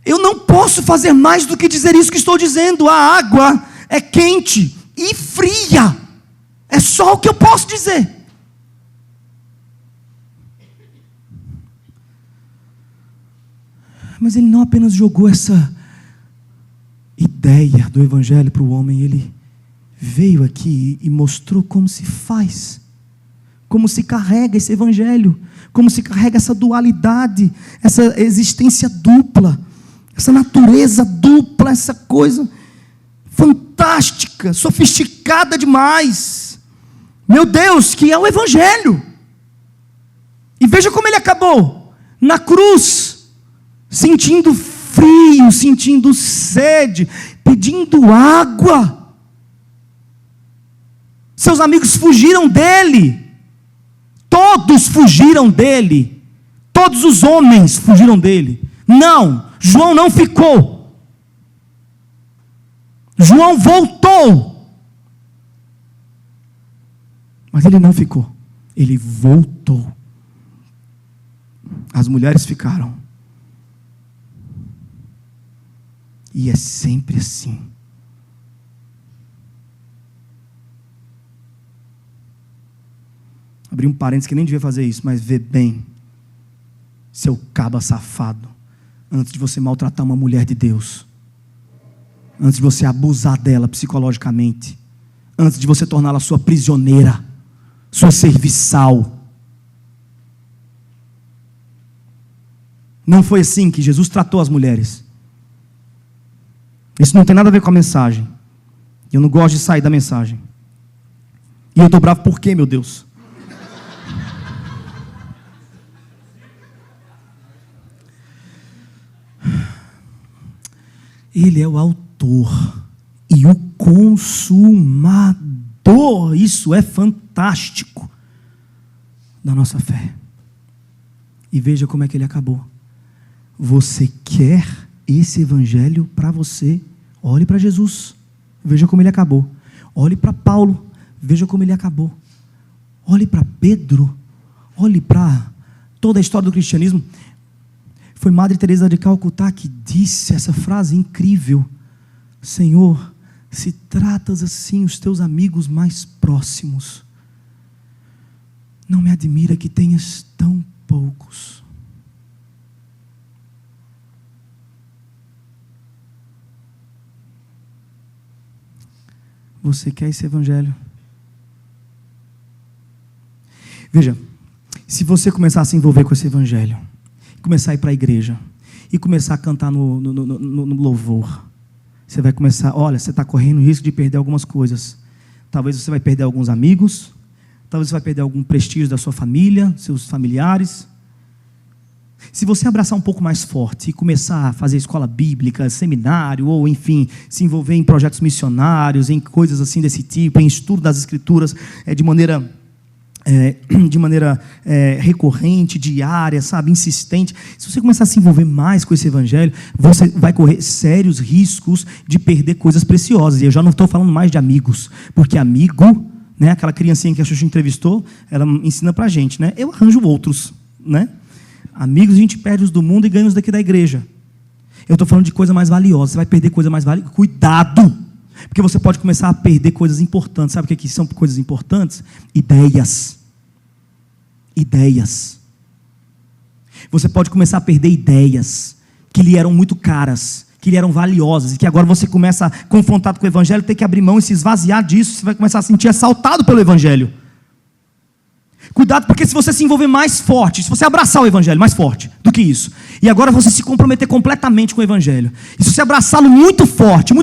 eu não posso fazer mais do que dizer isso que estou dizendo. A água é quente e fria. É só o que eu posso dizer. Mas ele não apenas jogou essa ideia do Evangelho para o homem, ele veio aqui e mostrou como se faz, como se carrega esse Evangelho, como se carrega essa dualidade, essa existência dupla, essa natureza dupla, essa coisa fantástica, sofisticada demais. Meu Deus, que é o Evangelho. E veja como ele acabou, na cruz, sentindo frio, sentindo sede, pedindo água. Seus amigos fugiram dele, todos fugiram dele, todos os homens fugiram dele. Não, João não ficou, João voltou, mas ele não ficou, ele voltou. As mulheres ficaram. E é sempre assim. Abri um parênteses que nem devia fazer isso, mas vê bem, seu caba safado, antes de você maltratar uma mulher de Deus, antes de você abusar dela psicologicamente, antes de você torná-la sua prisioneira, sua serviçal. Não foi assim que Jesus tratou as mulheres. Isso não tem nada a ver com a mensagem. Eu não gosto de sair da mensagem. E eu estou bravo por quê, meu Deus? Ele é o autor e o consumador. Isso é fantástico. Da nossa fé. E veja como é que ele acabou. Você quer esse evangelho para você? Olhe para Jesus. Veja como ele acabou. Olhe para Paulo. Veja como ele acabou. Olhe para Pedro. Olhe para toda a história do cristianismo. Foi Madre Teresa de Calcutá que disse essa frase incrível: Senhor, se tratas assim os teus amigos mais próximos, não me admira que tenhas tão poucos. Você quer esse evangelho? Veja, se você começar a se envolver com esse evangelho, começar a ir para a igreja e começar a cantar no louvor, você vai começar, olha, você está correndo o risco de perder algumas coisas. Talvez você vai perder alguns amigos, talvez você vai perder algum prestígio da sua família, seus familiares. Se você abraçar um pouco mais forte e começar a fazer escola bíblica, seminário, ou enfim, se envolver em projetos missionários, em coisas assim desse tipo, em estudo das escrituras, de maneira recorrente, diária, sabe, insistente. Se você começar a se envolver mais com esse evangelho, você vai correr sérios riscos de perder coisas preciosas. E eu já não estou falando mais de amigos, porque amigo, né, aquela criancinha que a Xuxa entrevistou, ela ensina pra gente, né? Eu arranjo outros, né? Amigos a gente perde os do mundo e ganha os daqui da igreja. Eu estou falando de coisa mais valiosa. Você vai perder coisa mais valiosa. Cuidado! Porque você pode começar a perder coisas importantes. Sabe o que são coisas importantes? Ideias. Ideias. Você pode começar a perder ideias que lhe eram muito caras, que lhe eram valiosas, e que agora você começa, confrontado com o evangelho, ter que abrir mão e se esvaziar disso. Você vai começar a se sentir assaltado pelo evangelho. Cuidado, porque se você se envolver mais forte, se você abraçar o evangelho mais forte do que isso, e agora você se comprometer completamente com o evangelho, e se você abraçá-lo muito forte,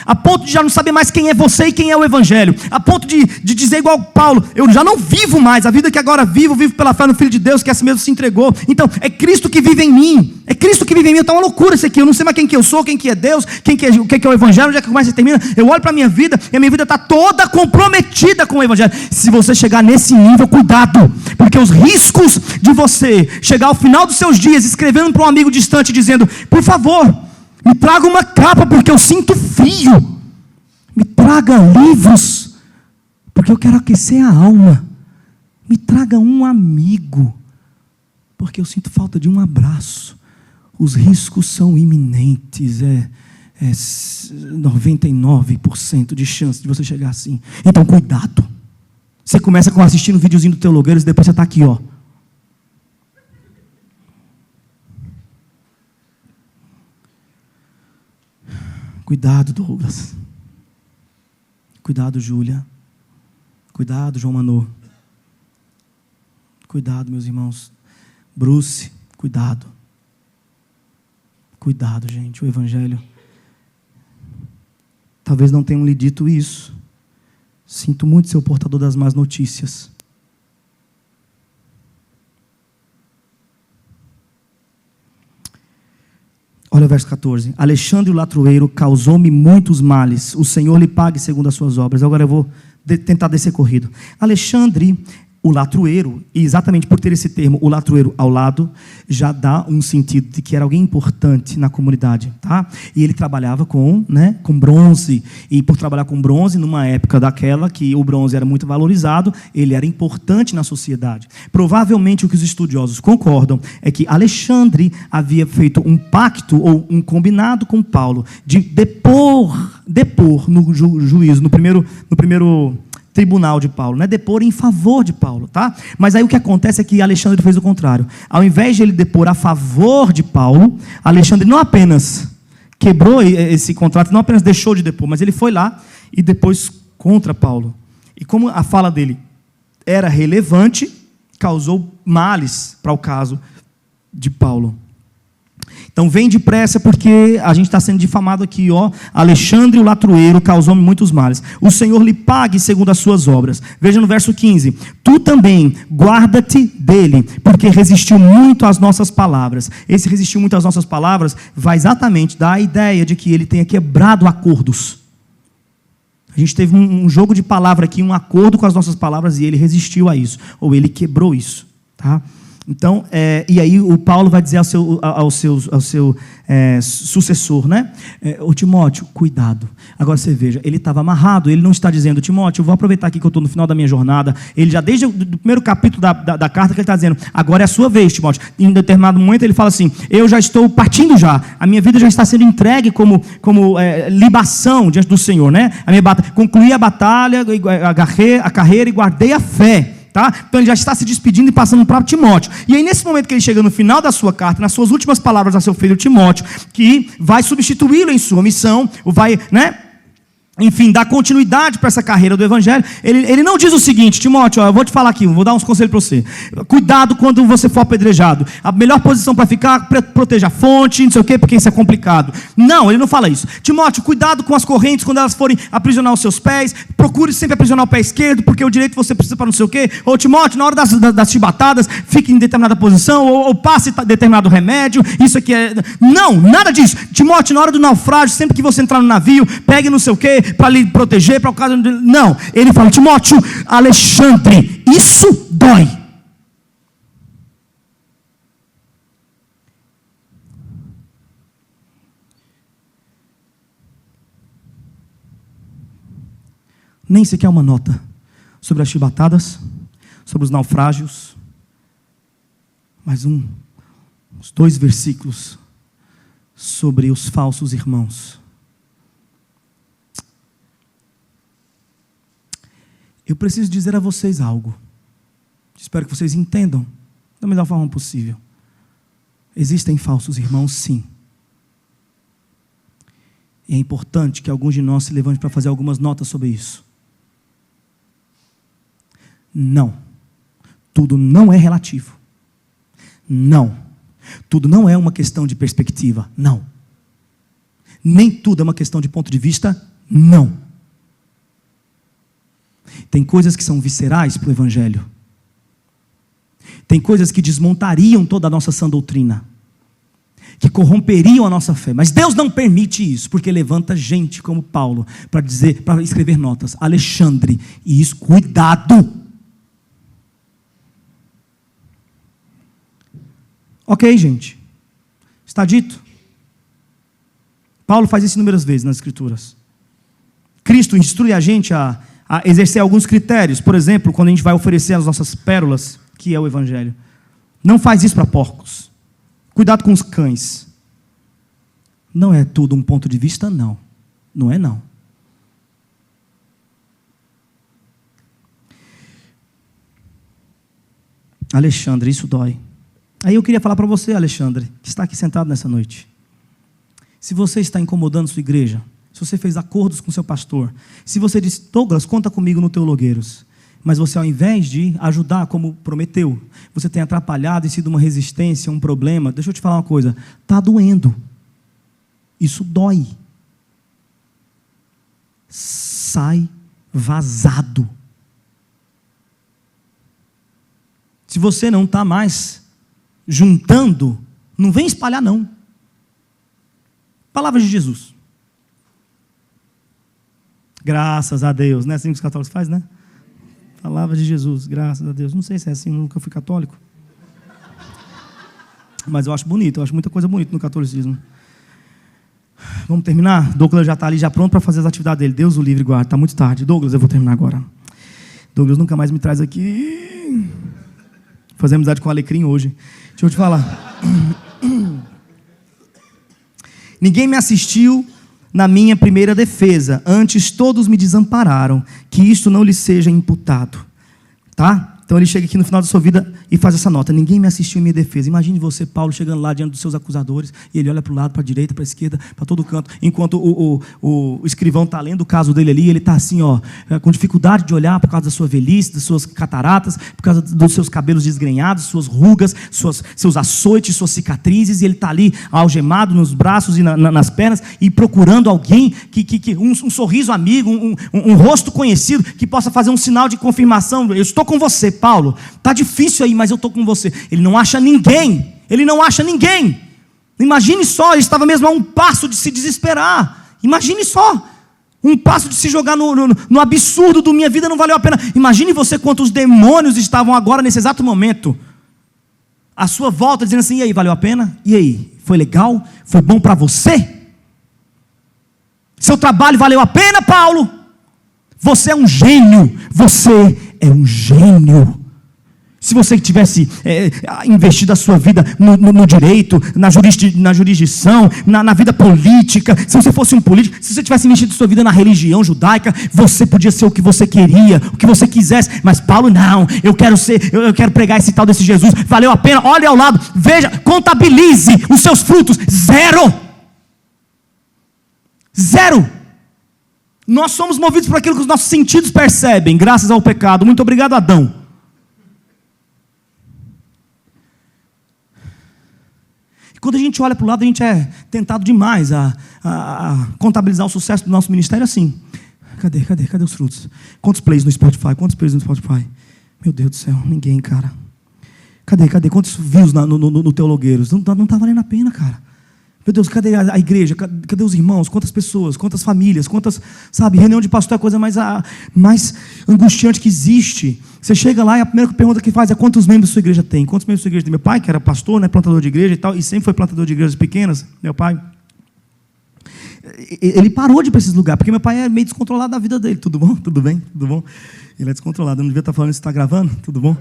a ponto de já não saber mais quem é você e quem é o evangelho, a ponto de dizer igual Paulo, eu já não vivo mais, a vida que agora vivo pela fé no Filho de Deus, que assim mesmo se entregou. Então, é Cristo que vive em mim, está uma loucura isso aqui, eu não sei mais quem que eu sou, quem que é Deus, o que é o evangelho, onde é que começa e termina. Eu olho para a minha vida, e a minha vida está toda comprometida com o evangelho. Se você chegar nesse nível, cuidado, porque os riscos de você chegar ao final dos seus dias escrevendo para um amigo distante dizendo, por favor, me traga uma capa porque eu sinto frio, me traga livros porque eu quero aquecer a alma, me traga um amigo porque eu sinto falta de um abraço. Os riscos são iminentes, 99% de chance de você chegar assim. Então cuidado. Você começa com assistindo um videozinho do Teologueiros e depois você está aqui, ó. Cuidado, Douglas. Cuidado, Júlia. Cuidado, João Manô. Cuidado, meus irmãos. Bruce, cuidado. Cuidado, gente. O evangelho. Talvez não tenham lhe dito isso. Sinto muito ser o portador das más notícias. Olha o verso 14. Alexandre o latrueiro causou-me muitos males. O Senhor lhe pague segundo as suas obras. Agora eu vou tentar descer corrido. Alexandre o latrueiro, e exatamente por ter esse termo, o latrueiro ao lado, já dá um sentido de que era alguém importante na comunidade, tá? E ele trabalhava com bronze, e por trabalhar com bronze, numa época daquela que o bronze era muito valorizado, ele era importante na sociedade. Provavelmente o que os estudiosos concordam é que Alexandre havia feito um pacto, ou um combinado com Paulo, de depor no juízo, no primeiro tribunal de Paulo, depor em favor de Paulo, tá? Mas aí o que acontece é que Alexandre fez o contrário. Ao invés de ele depor a favor de Paulo, Alexandre não apenas quebrou esse contrato, não apenas deixou de depor, mas ele foi lá e depois contra Paulo. E como a fala dele era relevante, causou males para o caso de Paulo. Então vem depressa, porque a gente está sendo difamado aqui, ó. Alexandre o latrueiro causou-me muitos males. O Senhor lhe pague segundo as suas obras. Veja no verso 15. Tu também guarda-te dele, porque resistiu muito às nossas palavras. Esse resistiu muito às nossas palavras vai exatamente dar a ideia de que ele tenha quebrado acordos. A gente teve um jogo de palavra aqui, um acordo com as nossas palavras, e ele resistiu a isso, ou ele quebrou isso, tá? Então, e aí o Paulo vai dizer ao seu sucessor, né? Ô Timóteo, cuidado. Agora você veja, ele estava amarrado, ele não está dizendo, Timóteo, eu vou aproveitar aqui que eu estou no final da minha jornada. Ele já, desde o primeiro capítulo da carta, que ele está dizendo, agora é a sua vez, Timóteo. Em determinado momento ele fala assim, eu já estou partindo já, a minha vida já está sendo entregue como libação diante do Senhor, né? Concluí a batalha, a carreira e guardei a fé. Tá? Então ele já está se despedindo e passando para Timóteo. E aí nesse momento que ele chega no final da sua carta, nas suas últimas palavras a seu filho Timóteo, que vai substituí-lo em sua missão, vai, né? Enfim, dar continuidade para essa carreira do Evangelho. Ele não diz o seguinte, Timóteo, eu vou te falar aqui, vou dar uns conselhos para você. Cuidado quando você for apedrejado. A melhor posição para ficar, proteja a fonte, não sei o quê, porque isso é complicado. Não, ele não fala isso. Timóteo, cuidado com as correntes quando elas forem aprisionar os seus pés. Procure sempre aprisionar o pé esquerdo, porque o direito você precisa para não sei o quê. Ou Timóteo, na hora das chibatadas, fique em determinada posição, ou passe determinado remédio. Isso aqui é... Não, nada disso. Timóteo, na hora do naufrágio, sempre que você entrar no navio, pegue não sei o quê, para lhe proteger, para o caso... Não, ele fala, Timóteo, Alexandre, isso dói. Nem sequer uma nota sobre as chibatadas, sobre os naufrágios, mas uns 2 versículos sobre os falsos irmãos. Eu preciso dizer a vocês algo. Espero que vocês entendam da melhor forma possível. Existem falsos irmãos, sim. E é importante que alguns de nós se levantem para fazer algumas notas sobre isso. Não. Tudo não é relativo. Não. Tudo não é uma questão de perspectiva. Não. Nem tudo é uma questão de ponto de vista. Não. Tem coisas que são viscerais para o Evangelho. Tem coisas que desmontariam toda a nossa sã doutrina, que corromperiam a nossa fé. Mas Deus não permite isso, porque levanta gente como Paulo para escrever notas. Alexandre, e isso, cuidado. Ok, gente. Está dito. Paulo faz isso inúmeras vezes nas Escrituras. Cristo instrui a gente a exercer alguns critérios. Por exemplo, quando a gente vai oferecer as nossas pérolas, que é o Evangelho. Não faz isso para porcos. Cuidado com os cães. Não é tudo um ponto de vista, não. Não é, não. Alexandre, isso dói. Aí eu queria falar para você, Alexandre, que está aqui sentado nessa noite. Se você está incomodando sua igreja, se você fez acordos com seu pastor, se você disse, Douglas, conta comigo no Teologueiros, mas você, ao invés de ajudar como prometeu, você tem atrapalhado e sido uma resistência, um problema, deixa eu te falar uma coisa, está doendo, isso dói, sai vazado. Se você não está mais juntando, não vem espalhar não. Palavras de Jesus. Graças a Deus, não é assim que os católicos fazem, né? Palavra de Jesus, graças a Deus. Não sei se é assim, nunca fui católico. Mas eu acho bonito, eu acho muita coisa bonita no catolicismo. Vamos terminar? Douglas já está ali, já pronto para fazer as atividades dele. Deus o livre, guarda, está muito tarde. Douglas, eu vou terminar agora. Douglas nunca mais me traz aqui. Vou fazer amizade com o Alecrim hoje. Deixa eu te falar. Ninguém me assistiu na minha primeira defesa, antes todos me desampararam, que isto não lhe seja imputado. Tá? Então ele chega aqui no final da sua vida e faz essa nota: ninguém me assistiu em minha defesa. Imagine você, Paulo, chegando lá diante dos seus acusadores, e ele olha para o lado, para a direita, para a esquerda, para todo canto, enquanto o escrivão está lendo o caso dele ali, ele está assim, com dificuldade de olhar por causa da sua velhice, das suas cataratas, por causa dos seus cabelos desgrenhados, suas rugas, seus açoites, suas cicatrizes, e ele está ali algemado nos braços e nas pernas, e procurando alguém, um sorriso amigo, um rosto conhecido, que possa fazer um sinal de confirmação: eu estou com você, Paulo, está difícil aí, mas eu estou com você. Ele não acha ninguém. Imagine só, ele estava mesmo a um passo de se desesperar. Imagine só, um passo de se jogar no absurdo do minha vida não valeu a pena. Imagine você quantos demônios estavam agora nesse exato momento à sua volta, dizendo assim: e aí, valeu a pena? E aí, foi legal? Foi bom para você? Seu trabalho valeu a pena, Paulo? Você é um gênio. Se você tivesse investido a sua vida no direito, na jurisdição, na vida política, se você fosse um político, se você tivesse investido a sua vida na religião judaica, você podia ser o que você queria, o que você quisesse. Mas Paulo, não, eu quero pregar esse tal desse Jesus. Valeu a pena? Olhe ao lado, veja, contabilize os seus frutos. Zero. Nós somos movidos por aquilo que os nossos sentidos percebem, graças ao pecado. Muito obrigado, Adão. E quando a gente olha para o lado, a gente é tentado demais a contabilizar o sucesso do nosso ministério assim. Cadê os frutos? Quantos plays no Spotify? Meu Deus do céu, ninguém, cara. Cadê? Quantos views no Teologueiros? Não está valendo a pena, cara. Meu Deus, cadê a igreja? Cadê os irmãos? Quantas pessoas? Quantas famílias? Reunião de pastor é a coisa mais angustiante que existe. Você chega lá e a primeira pergunta que faz é: quantos membros sua igreja tem? Quantos membros sua igreja tem? Meu pai, que era pastor, né, plantador de igreja e tal, e sempre foi plantador de igrejas pequenas, meu pai, ele parou de ir para esses lugares, porque meu pai é meio descontrolado da vida dele. Tudo bom? Tudo bem? Tudo bom? Ele é descontrolado, eu não devia estar falando isso, está gravando? Tudo bom?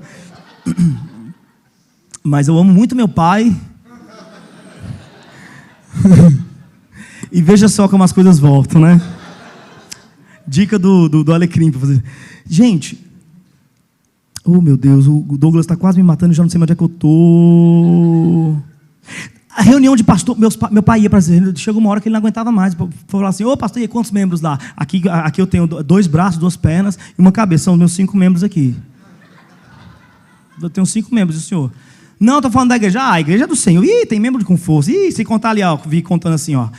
Mas eu amo muito meu pai. E veja só como as coisas voltam, né? Dica do Alecrim para fazer. Gente, oh meu Deus, o Douglas está quase me matando e já não sei mais onde é que eu estou. A reunião de pastor, meu pai ia para dizer, chegou uma hora que ele não aguentava mais. Falou assim: ô pastor, e quantos membros lá? Aqui eu tenho 2 braços, 2 pernas e uma cabeça, são os meus 5 membros aqui. Eu tenho 5 membros, o senhor? Não, estou falando da igreja. A igreja é do Senhor. Ih, tem membro com força. Ih, se contar ali, vi contando assim, a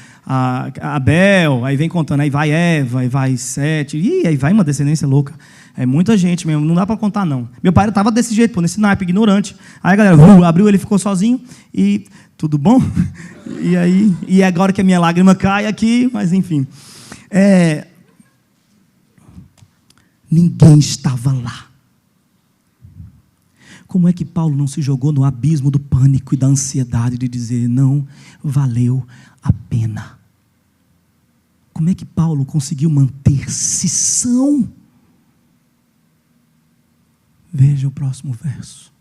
Abel, aí vem contando, aí vai Eva, aí vai Sete. Ih, aí vai uma descendência louca. É muita gente mesmo, não dá para contar não. Meu pai estava desse jeito, nesse naipe, ignorante. Aí a galera abriu, ele ficou sozinho e tudo bom? E agora que a minha lágrima cai aqui, mas enfim. Ninguém estava lá. Como é que Paulo não se jogou no abismo do pânico e da ansiedade de dizer: não valeu a pena? Como é que Paulo conseguiu manter-se são? Veja o próximo verso.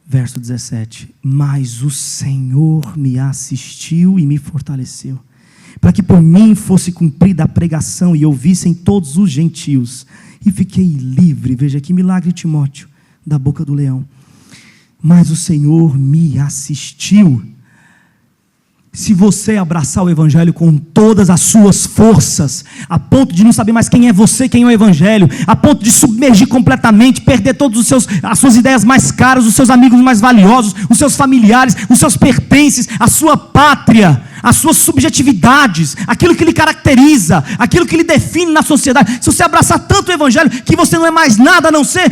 Verso 17. Mas o Senhor me assistiu e me fortaleceu, para que por mim fosse cumprida a pregação e ouvissem todos os gentios. E fiquei livre, veja que milagre, Timóteo, da boca do leão. Mas o Senhor me assistiu. Se você abraçar o Evangelho com todas as suas forças, a ponto de não saber mais quem é você, quem é o Evangelho, a ponto de submergir completamente, perder todas as suas ideias mais caras, os seus amigos mais valiosos, os seus familiares, os seus pertences, a sua pátria, as suas subjetividades, aquilo que lhe caracteriza, aquilo que lhe define na sociedade. Se você abraçar tanto o Evangelho que você não é mais nada a não ser,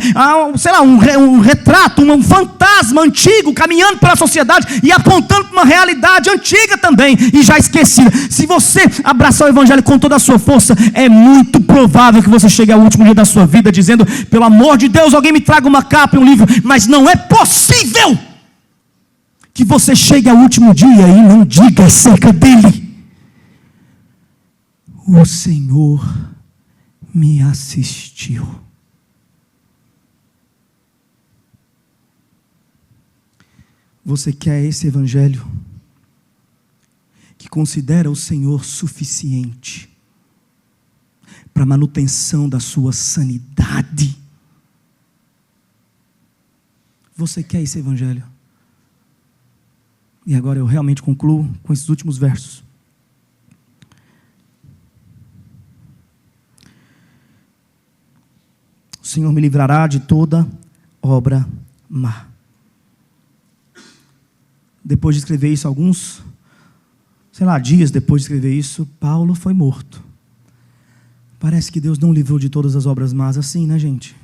um retrato, um fantasma antigo caminhando pela sociedade e apontando para uma realidade antiga também e já esquecida. Se você abraçar o Evangelho com toda a sua força, é muito provável que você chegue ao último dia da sua vida dizendo: pelo amor de Deus, alguém me traga uma capa e um livro. Mas não é possível que você chegue ao último dia e não diga acerca dele: o Senhor me assistiu. Você quer esse Evangelho que considera o Senhor suficiente para a manutenção da sua sanidade. Você quer esse evangelho? E agora eu realmente concluo com esses últimos versos. O Senhor me livrará de toda obra má. Depois de escrever isso, dias depois de escrever isso, Paulo foi morto. Parece que Deus não livrou de todas as obras más assim, né, gente?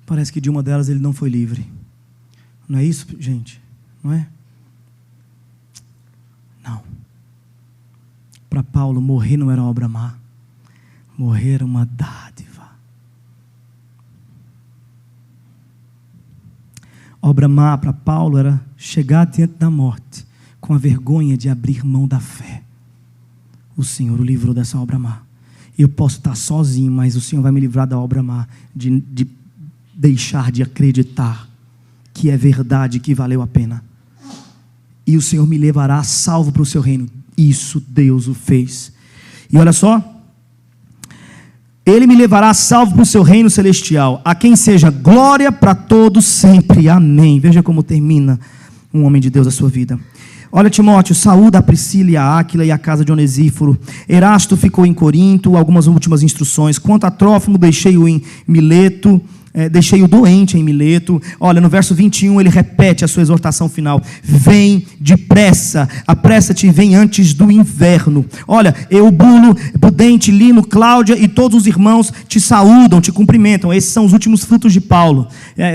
Parece que de uma delas ele não foi livre. Não é isso, gente? Não é? Não. Para Paulo, morrer não era obra má. Morrer era uma dádiva. Obra má para Paulo era chegar diante da morte com a vergonha de abrir mão da fé. O Senhor o livrou dessa obra má. Eu posso estar sozinho, mas o Senhor vai me livrar da obra má, de deixar de acreditar que é verdade, que valeu a pena. E o Senhor me levará salvo para o seu reino. Isso Deus o fez. E olha só, Ele me levará salvo para o seu reino celestial, a quem seja glória para todos sempre. Amém. Veja como termina um homem de Deus a sua vida. Olha, Timóteo, saúda a Priscila e a Áquila e a casa de Onesíforo. Erasto ficou em Corinto, algumas últimas instruções. Quanto a Trófimo, deixei-o em Mileto. Deixei-o doente em Mileto. Olha, no verso 21 ele repete a sua exortação final: vem depressa, apressa-te, vem antes do inverno. Olha, Eubulo, Pudente, Lino, Cláudia e todos os irmãos te saúdam, te cumprimentam. Esses são os últimos frutos de Paulo.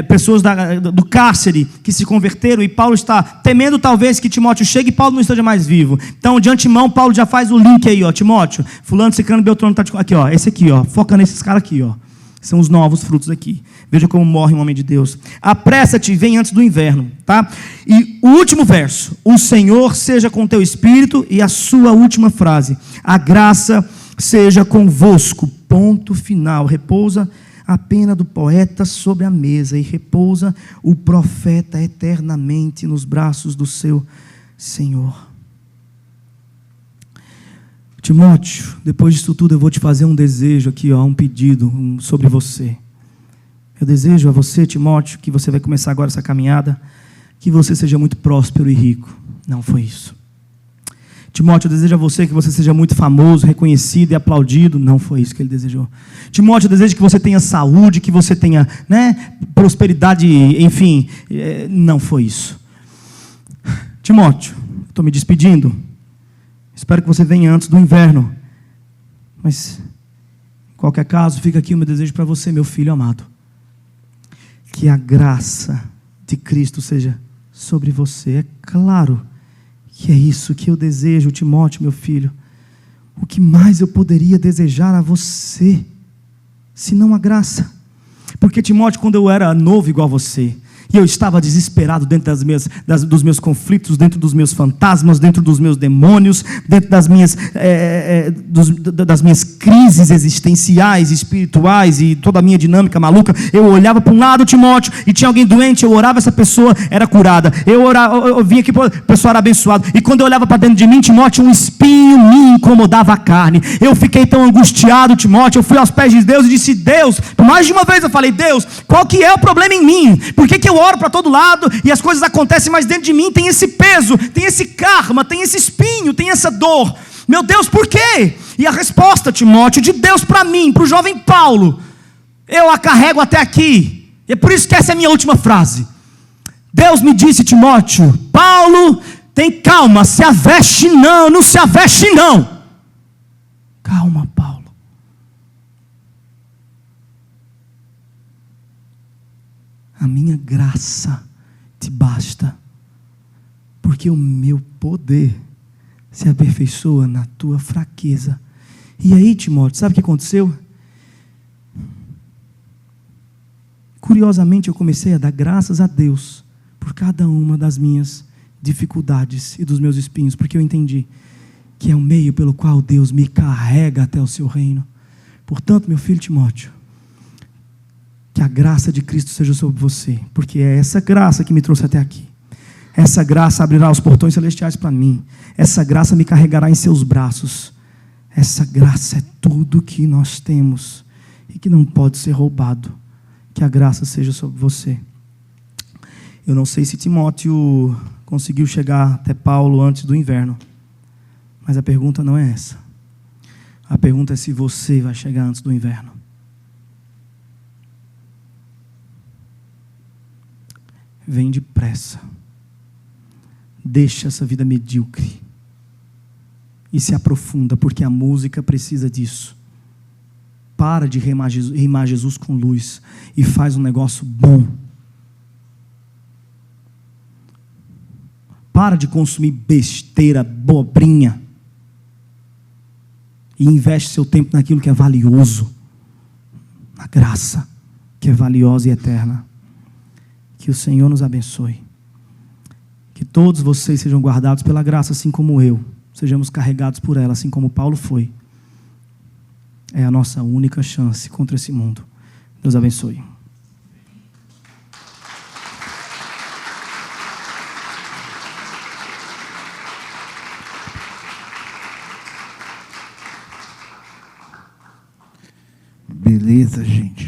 Pessoas do cárcere que se converteram, e Paulo está temendo talvez que Timóteo chegue e Paulo não esteja mais vivo. Então, de antemão, Paulo já faz o link aí, ó, Timóteo, fulano, ciclano, beltrano, tá aqui, ó, esse aqui, ó, foca nesses caras aqui, ó. São os novos frutos aqui. Veja como morre um homem de Deus. Apressa-te, vem antes do inverno, tá? E o último verso: o Senhor seja com teu espírito. E a sua última frase: a graça seja convosco. Ponto final. Repousa a pena do poeta sobre a mesa, e repousa o profeta eternamente nos braços do seu Senhor. Timóteo, depois disso tudo eu vou te fazer um desejo aqui, ó, um pedido sobre você. Eu desejo a você, Timóteo, que você vai começar agora essa caminhada, que você seja muito próspero e rico. Não foi isso. Timóteo, eu desejo a você que você seja muito famoso, reconhecido e aplaudido. Não foi isso que ele desejou. Timóteo, eu desejo que você tenha saúde, que você tenha, prosperidade, enfim. Não foi isso. Timóteo, estou me despedindo. Espero que você venha antes do inverno. Mas, em qualquer caso, fica aqui o meu desejo para você, meu filho amado. Que a graça de Cristo seja sobre você. É claro que é isso que eu desejo, Timóteo, meu filho. O que mais eu poderia desejar a você, se não a graça? Porque, Timóteo, quando eu era novo igual a você, e eu estava desesperado dentro dos meus conflitos, dentro dos meus fantasmas, dentro dos meus demônios, dentro das minhas crises existenciais, espirituais e toda a minha dinâmica maluca. Eu olhava para um lado, Timóteo, e tinha alguém doente, eu orava, essa pessoa era curada. Eu vinha aqui, a pessoa era abençoada. E quando eu olhava para dentro de mim, Timóteo, um espinho me incomodava a carne. Eu fiquei tão angustiado, Timóteo. Eu fui aos pés de Deus e disse: Deus, por mais de uma vez eu falei: Deus, qual que é o problema em mim? Por que eu oro para todo lado e as coisas acontecem, mas dentro de mim tem esse peso, tem esse karma, tem esse espinho, tem essa dor? Meu Deus, por quê? E a resposta, Timóteo, de Deus para mim, para o jovem Paulo, eu a carrego até aqui. E é por isso que essa é a minha última frase. Deus me disse: Timóteo, Paulo, tem calma, se aveste não se aveste não. Calma, Paulo. A minha graça te basta, porque o meu poder se aperfeiçoa na tua fraqueza. E aí, Timóteo, sabe o que aconteceu? Curiosamente, eu comecei a dar graças a Deus por cada uma das minhas dificuldades e dos meus espinhos, porque eu entendi que é o meio pelo qual Deus me carrega até o seu reino. Portanto, meu filho Timóteo, que a graça de Cristo seja sobre você, porque é essa graça que me trouxe até aqui. Essa graça abrirá os portões celestiais para mim. Essa graça me carregará em seus braços. Essa graça é tudo que nós temos e que não pode ser roubado. Que a graça seja sobre você. Eu não sei se Timóteo conseguiu chegar até Paulo antes do inverno, mas a pergunta não é essa. A pergunta é se você vai chegar antes do inverno. Vem depressa. Deixa essa vida medíocre e se aprofunda, porque a música precisa disso. Para de rimar Jesus com luz e faz um negócio bom. Para de consumir besteira, bobrinha, e investe seu tempo naquilo que é valioso, na graça que é valiosa e eterna. Que o Senhor nos abençoe. Que todos vocês sejam guardados pela graça, assim como eu. Sejamos carregados por ela, assim como Paulo foi. É a nossa única chance contra esse mundo. Deus abençoe. Beleza, gente.